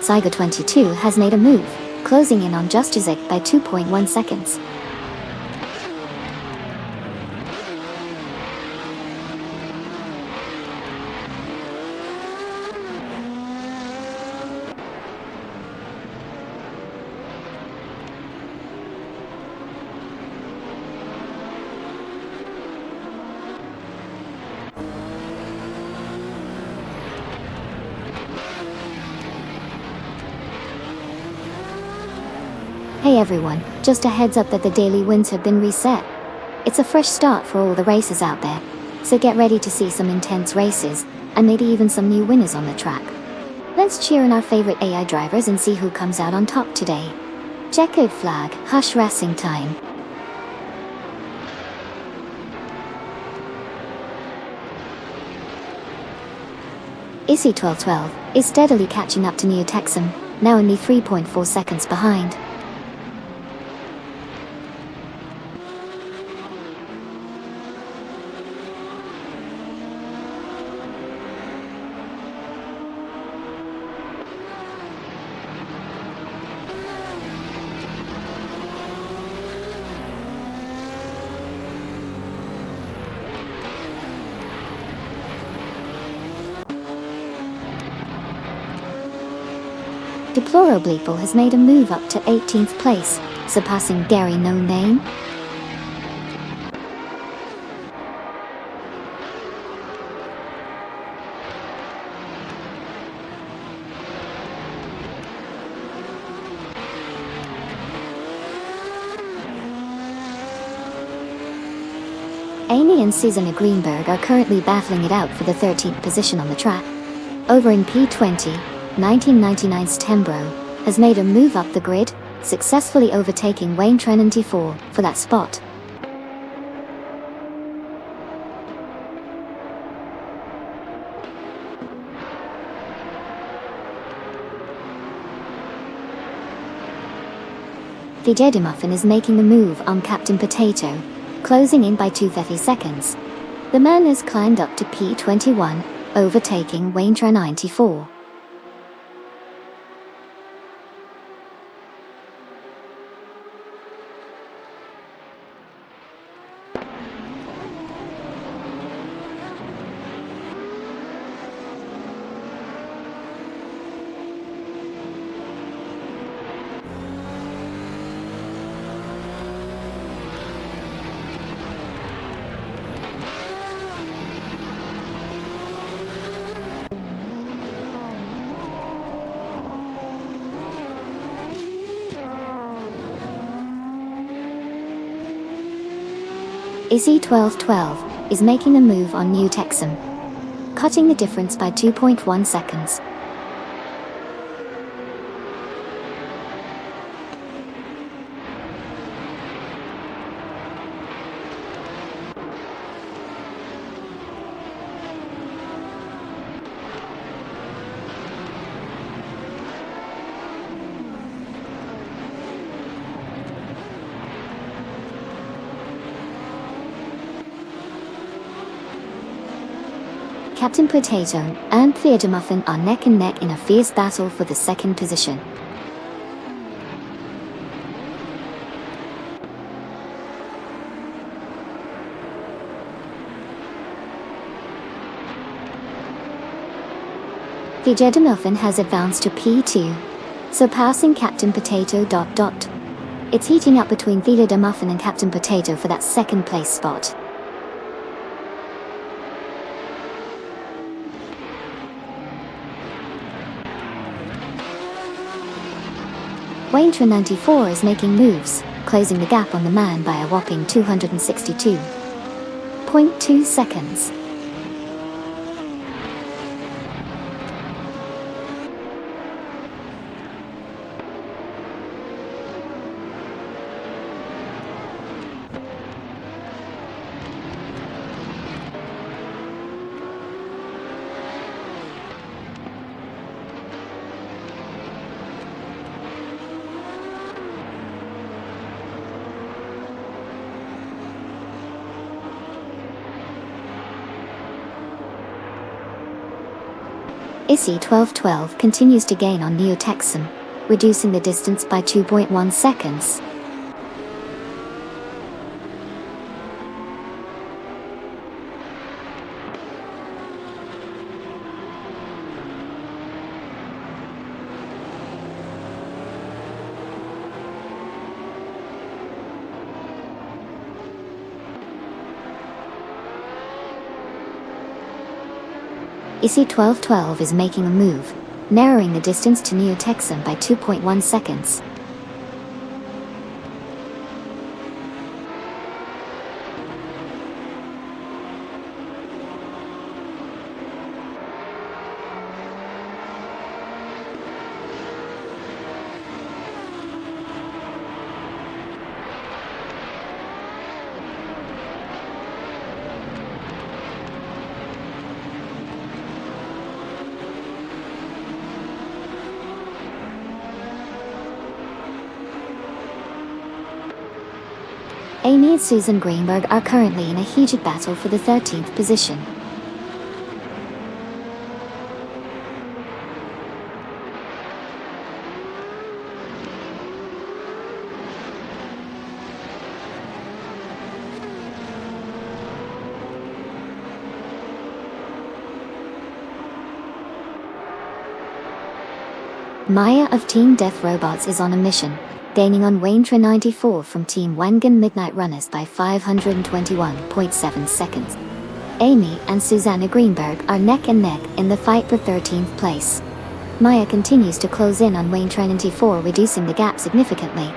Zygo 22 has made a move, closing in on just Jezik by 2.1 seconds. Hey everyone, just a heads up that the daily wins have been reset. It's a fresh start for all the racers out there, so get ready to see some intense races, and maybe even some new winners on the track. Let's cheer on our favorite AI drivers and see who comes out on top today. Checkered flag, hush racing time. Issy 1212 is steadily catching up to Neo Texan, now only 3.4 seconds behind. Deplorably, Bull has made a move up to 18th place, surpassing Gary No Name. Amy and Susanna Greenberg are currently battling it out for the 13th position on the track. Over in P20, 1999's Tembro has made a move up the grid, successfully overtaking Wayne Trinity 4 for that spot. VJ Muffin is making the move on Captain Potato, closing in by 230 seconds. The man has climbed up to P21, overtaking Wayne Trinity 94. ISI 1212 is making a move on New Texan, cutting the difference by 2.1 seconds. Captain Potato and Theodore Muffin are neck and neck in a fierce battle for the second position. Theodore Muffin has advanced to P2, surpassing Captain Potato. It's heating up between Theodore Muffin and Captain Potato for that second place spot. Wayne 94 is making moves, closing the gap on the man by a whopping 262.2 seconds. ISI 1212 continues to gain on Neo Texan, reducing the distance by 2.1 seconds. ISI 1212 is making a move, narrowing the distance to Neo Texan by 2.1 seconds. Amy and Susan Greenberg are currently in a heated battle for the 13th position. Maya of Team Death Robots is on a mission, gaining on Wayne 94 from Team Wangan Midnight Runners by 521.7 seconds. Amy and Susanna Greenberg are neck and neck in the fight for 13th place. Maya continues to close in on Wayne 94, reducing the gap significantly.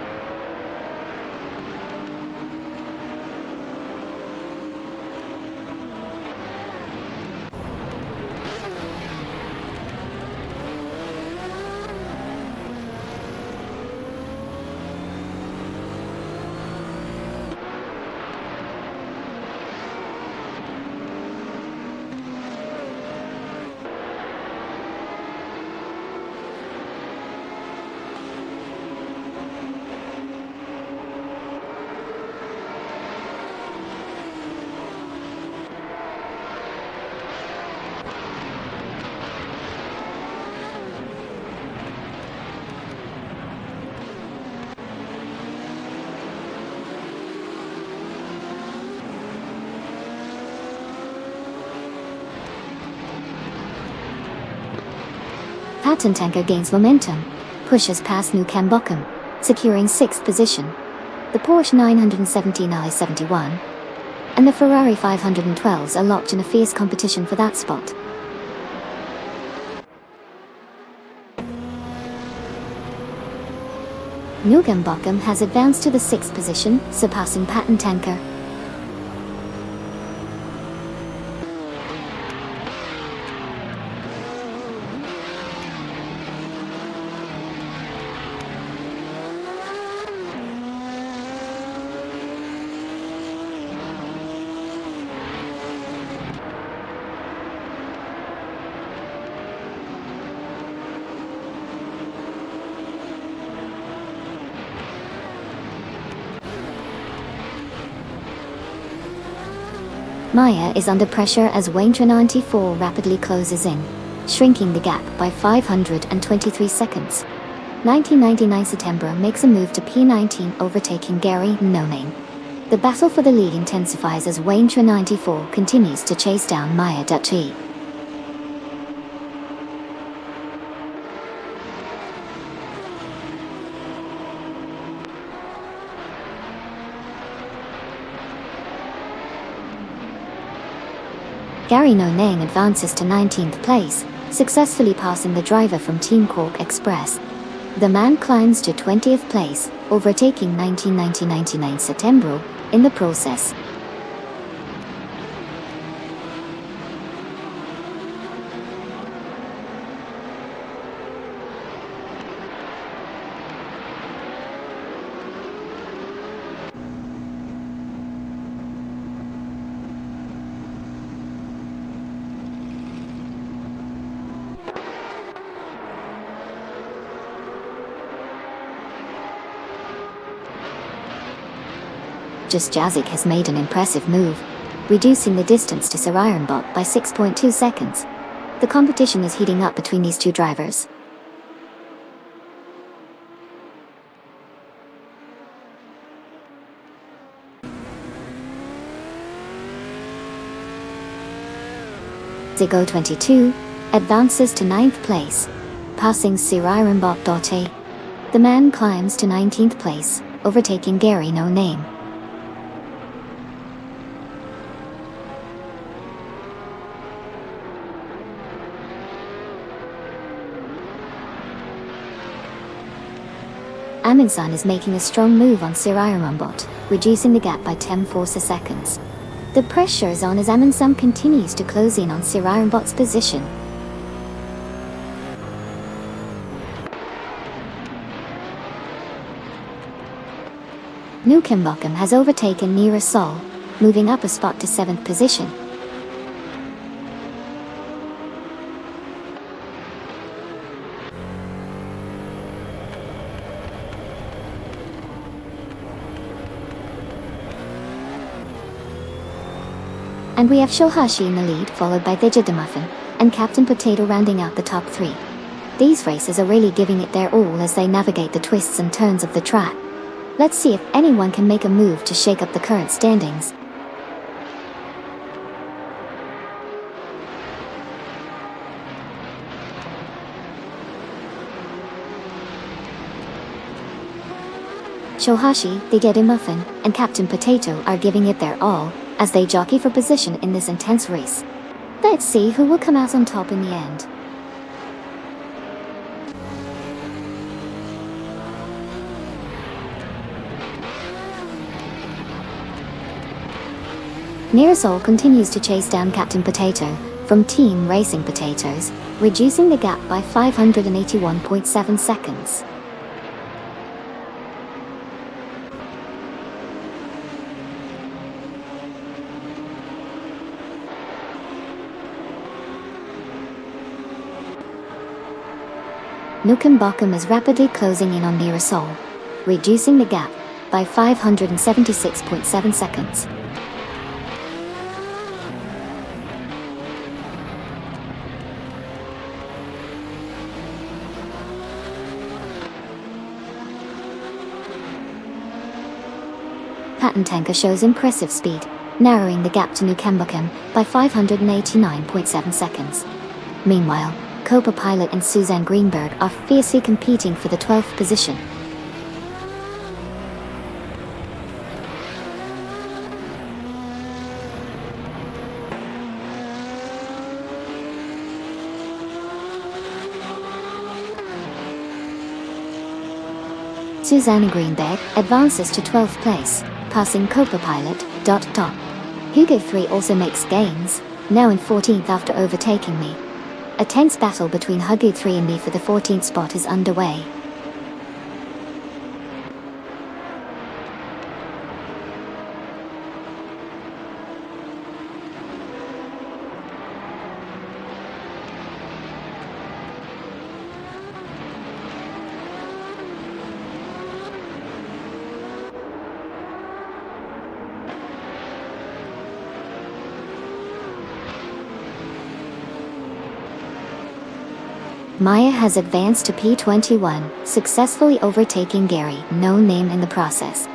Patent Tanker gains momentum, pushes past New Cambokum, securing 6th position. The Porsche 917 i71 and the Ferrari 512s are locked in a fierce competition for that spot. New Cambokum has advanced to the 6th position, surpassing Patent Tanker. Maya is under pressure as Waintra 94 rapidly closes in, shrinking the gap by 523 seconds. 1999 September makes a move to P19, overtaking Gary No Name. The battle for the lead intensifies as Waintra 94 continues to chase down Maya Duchy. Gary No Name advances to 19th place, successfully passing the driver from Team Cork Express. The man climbs to 20th place, overtaking 1999 September in the process. Just Jazik has made an impressive move, reducing the distance to Sir Ironbot by 6.2 seconds. The competition is heating up between these two drivers. Zigo 22 advances to 9th place, passing Sir Ironbot. The man climbs to 19th place, overtaking Gary No Name. Amundsen is making a strong move on Sir Ironbot, reducing the gap by 10 seconds. The pressure is on as Amundsen continues to close in on Sir Ironbot's position. Newcombotham has overtaken Nira Sol, moving up a spot to 7th position. And we have Shohashi in the lead, followed by Thijadamuffin and Captain Potato rounding out the top 3. These racers are really giving it their all as they navigate the twists and turns of the track. Let's see if anyone can make a move to shake up the current standings. Shohashi, Thijadamuffin and Captain Potato are giving it their all as they jockey for position in this intense race. Let's see who will come out on top in the end. Nearsol continues to chase down Captain Potato from Team Racing Potatoes, reducing the gap by 581.7 seconds. Newcombotham is rapidly closing in on Nearsol, reducing the gap by 576.7 seconds. Patent Tanker shows impressive speed, narrowing the gap to Newcombotham by 589.7 seconds. Meanwhile, Copa Pilot and Suzanne Greenberg are fiercely competing for the 12th position. Suzanne Greenberg advances to 12th place, passing Copa Pilot. Hugo 3 also makes gains, now in 14th after overtaking me. A tense battle between Hugo 3 and me for the 14th spot is underway. Maya has advanced to P21, successfully overtaking Gary, no name in the process.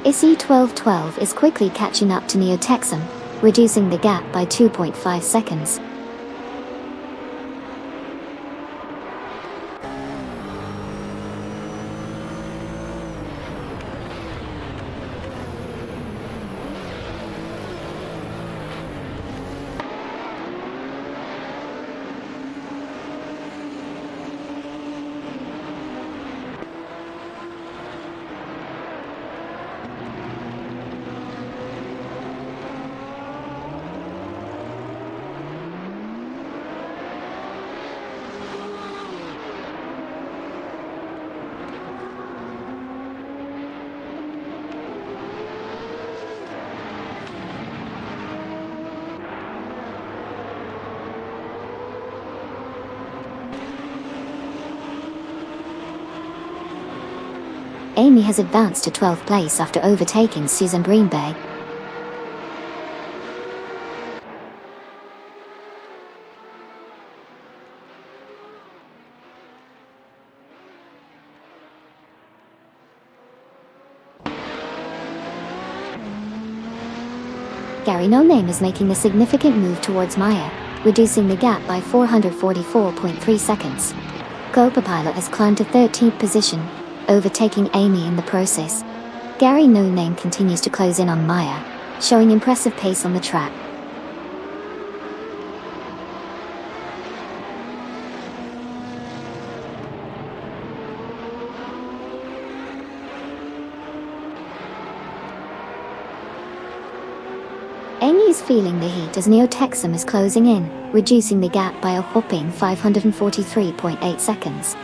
IC1212 is quickly catching up to Neo Texum, reducing the gap by 2.5 seconds. Amy has advanced to 12th place after overtaking Susan Greenberg. Gary No Name is making a significant move towards Maya, reducing the gap by 444.3 seconds. Co-pilot has climbed to 13th position, overtaking Amy in the process. Gary No Name continues to close in on Maya, showing impressive pace on the track. Amy is feeling the heat as Neo Texum is closing in, reducing the gap by a whopping 543.8 seconds.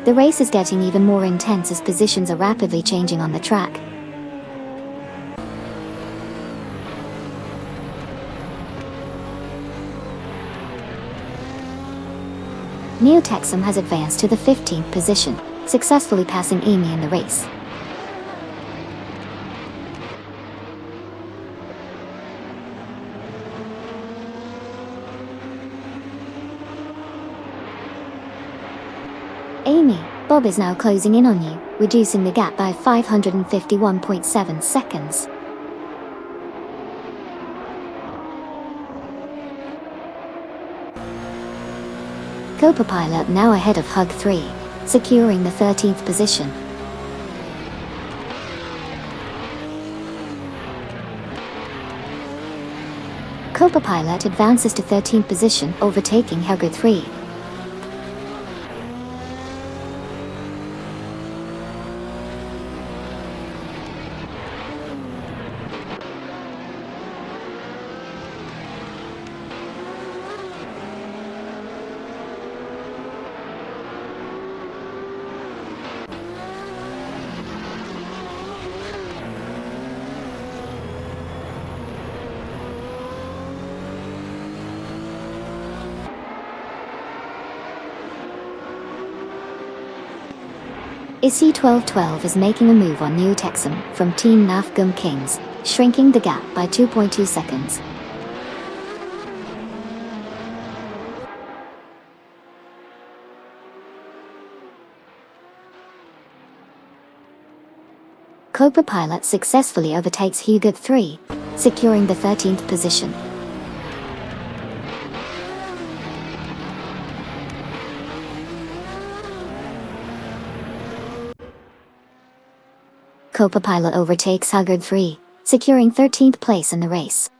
The race is getting even more intense as positions are rapidly changing on the track. Neo Texum has advanced to the 15th position, successfully passing Amy in the race. Amy, Bob is now closing in on you, reducing the gap by 551.7 seconds. Co-pilot now ahead of Hug 3, securing the 13th position. Co-pilot advances to 13th position, overtaking Hugger 3. IC1212 is making a move on Neo Texum from Team Nafgum Kings, shrinking the gap by 2.2 seconds. Cobra Pilot successfully overtakes Hugo 3, securing the 13th position. Cobra Pilot overtakes Huggard 3, securing 13th place in the race.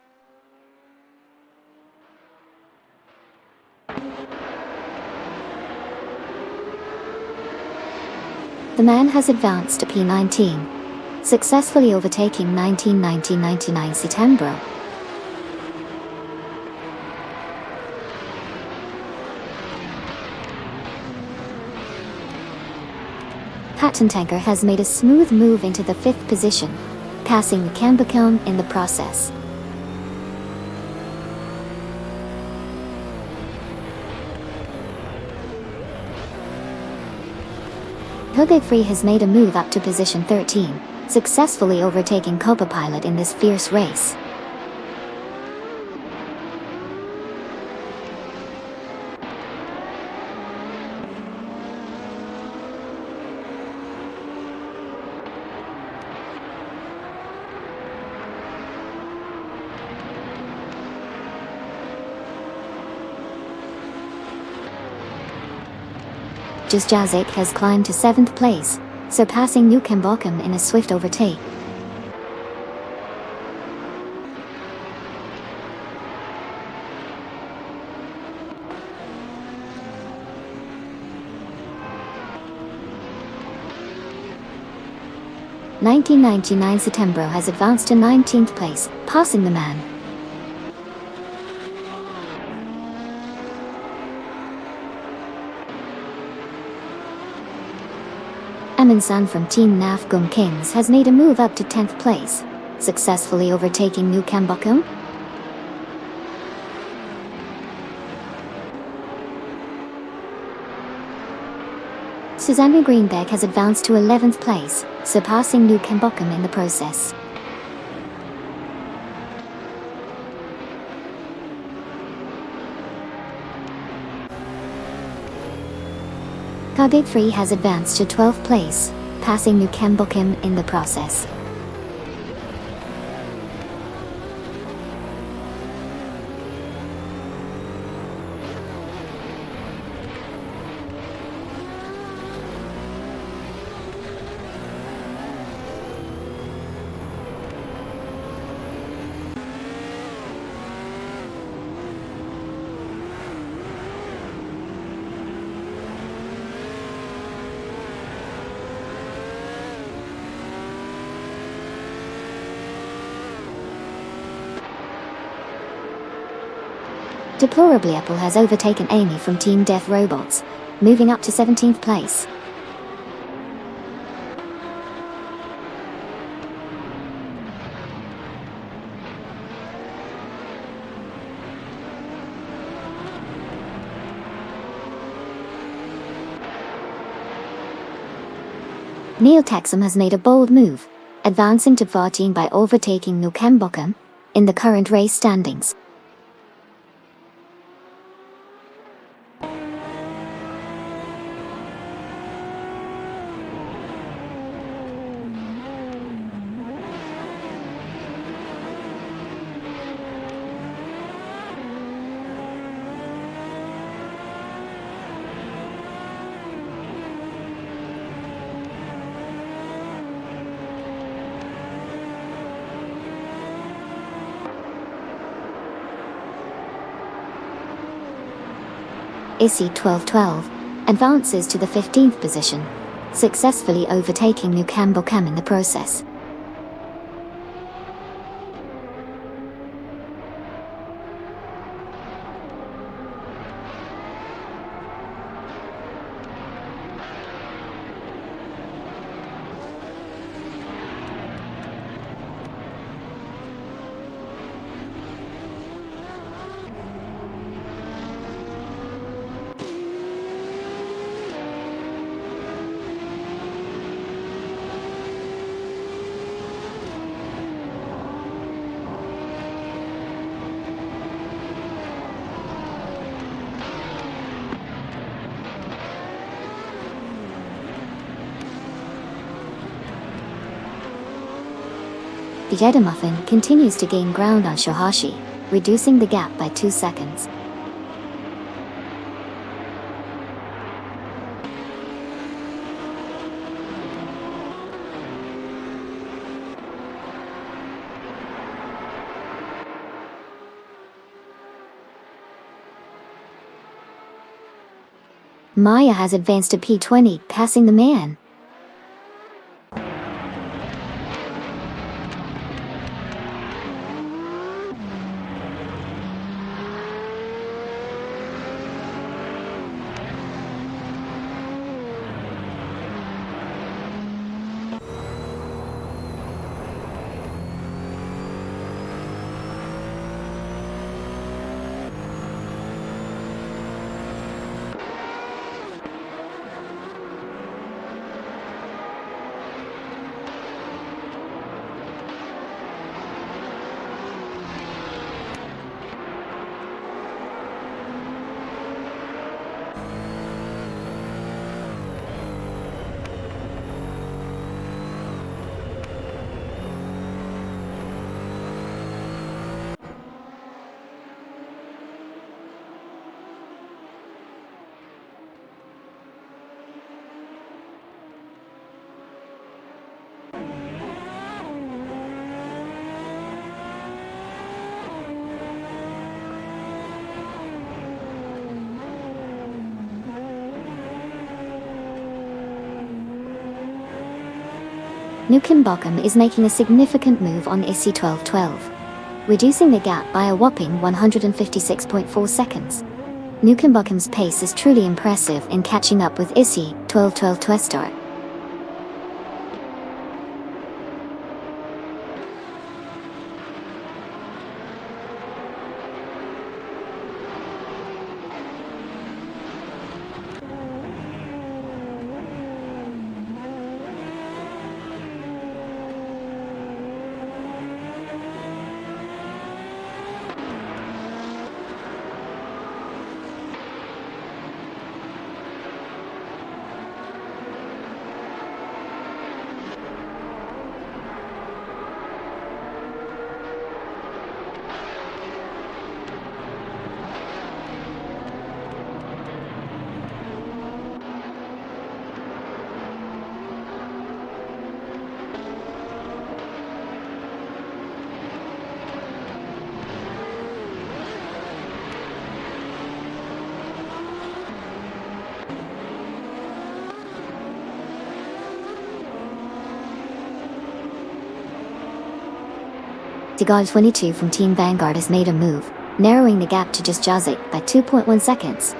The man has advanced to P19, successfully overtaking 1999 Setembro. Patent Tanker has made a smooth move into the 5th position, passing the Cambacombe in the process. Free has made a move up to position 13, successfully overtaking Copilot in this fierce race. Just Jazik has climbed to 7th place, surpassing New Cambacombe in a swift overtake. (1999 Setembro) has advanced to 19th place, passing the man. Amin-san from Team NAF Gum Kings has made a move up to 10th place, successfully overtaking New Cambacombe. Susanna Greenbeck has advanced to 11th place, surpassing New Cambacombe in the process. Kage 3 has advanced to 12th place, passing New Cambacombe in the process. Deplorably Apple has overtaken Amy from Team Death Robots, moving up to 17th place. Neil Texum has made a bold move, advancing to 14 by overtaking New Cambacombe in the current race standings. Issy 1212 advances to the 15th position, successfully overtaking New Cambacombe in the process. The Jedi Muffin continues to gain ground on Shohashi, reducing the gap by 2 seconds. Maya has advanced to P20, passing the man. Nukenbokum is making a significant move on ISI 1212, reducing the gap by a whopping 156.4 seconds. Nukenbokum's pace is truly impressive in catching up with ISI 1212 to start. Zygo 22 from Team Vanguard has made a move, narrowing the gap to just Jazik by 2.1 seconds.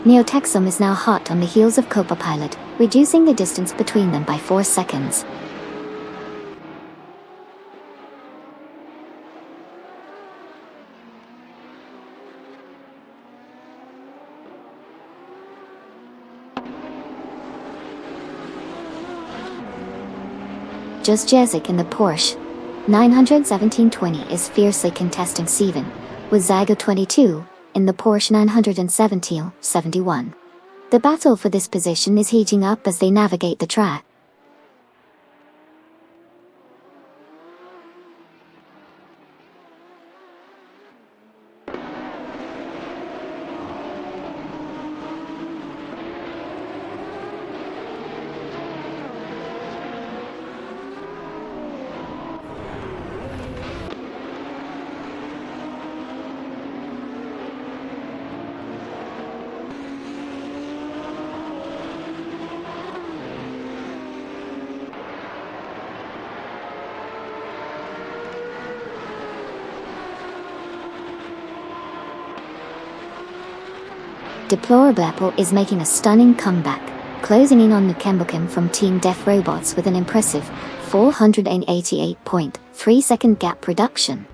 Neotexum is now hot on the heels of Copa Pilot, reducing the distance between them by 4 seconds. Just Jazik in the Porsche 91720 is fiercely contesting Steven, with Zygo 22 in the Porsche 91771. The battle for this position is heating up as they navigate the track. Deplorable Apple is making a stunning comeback, closing in on Nukenbokum from Team Death Robots with an impressive 488.3 second gap reduction.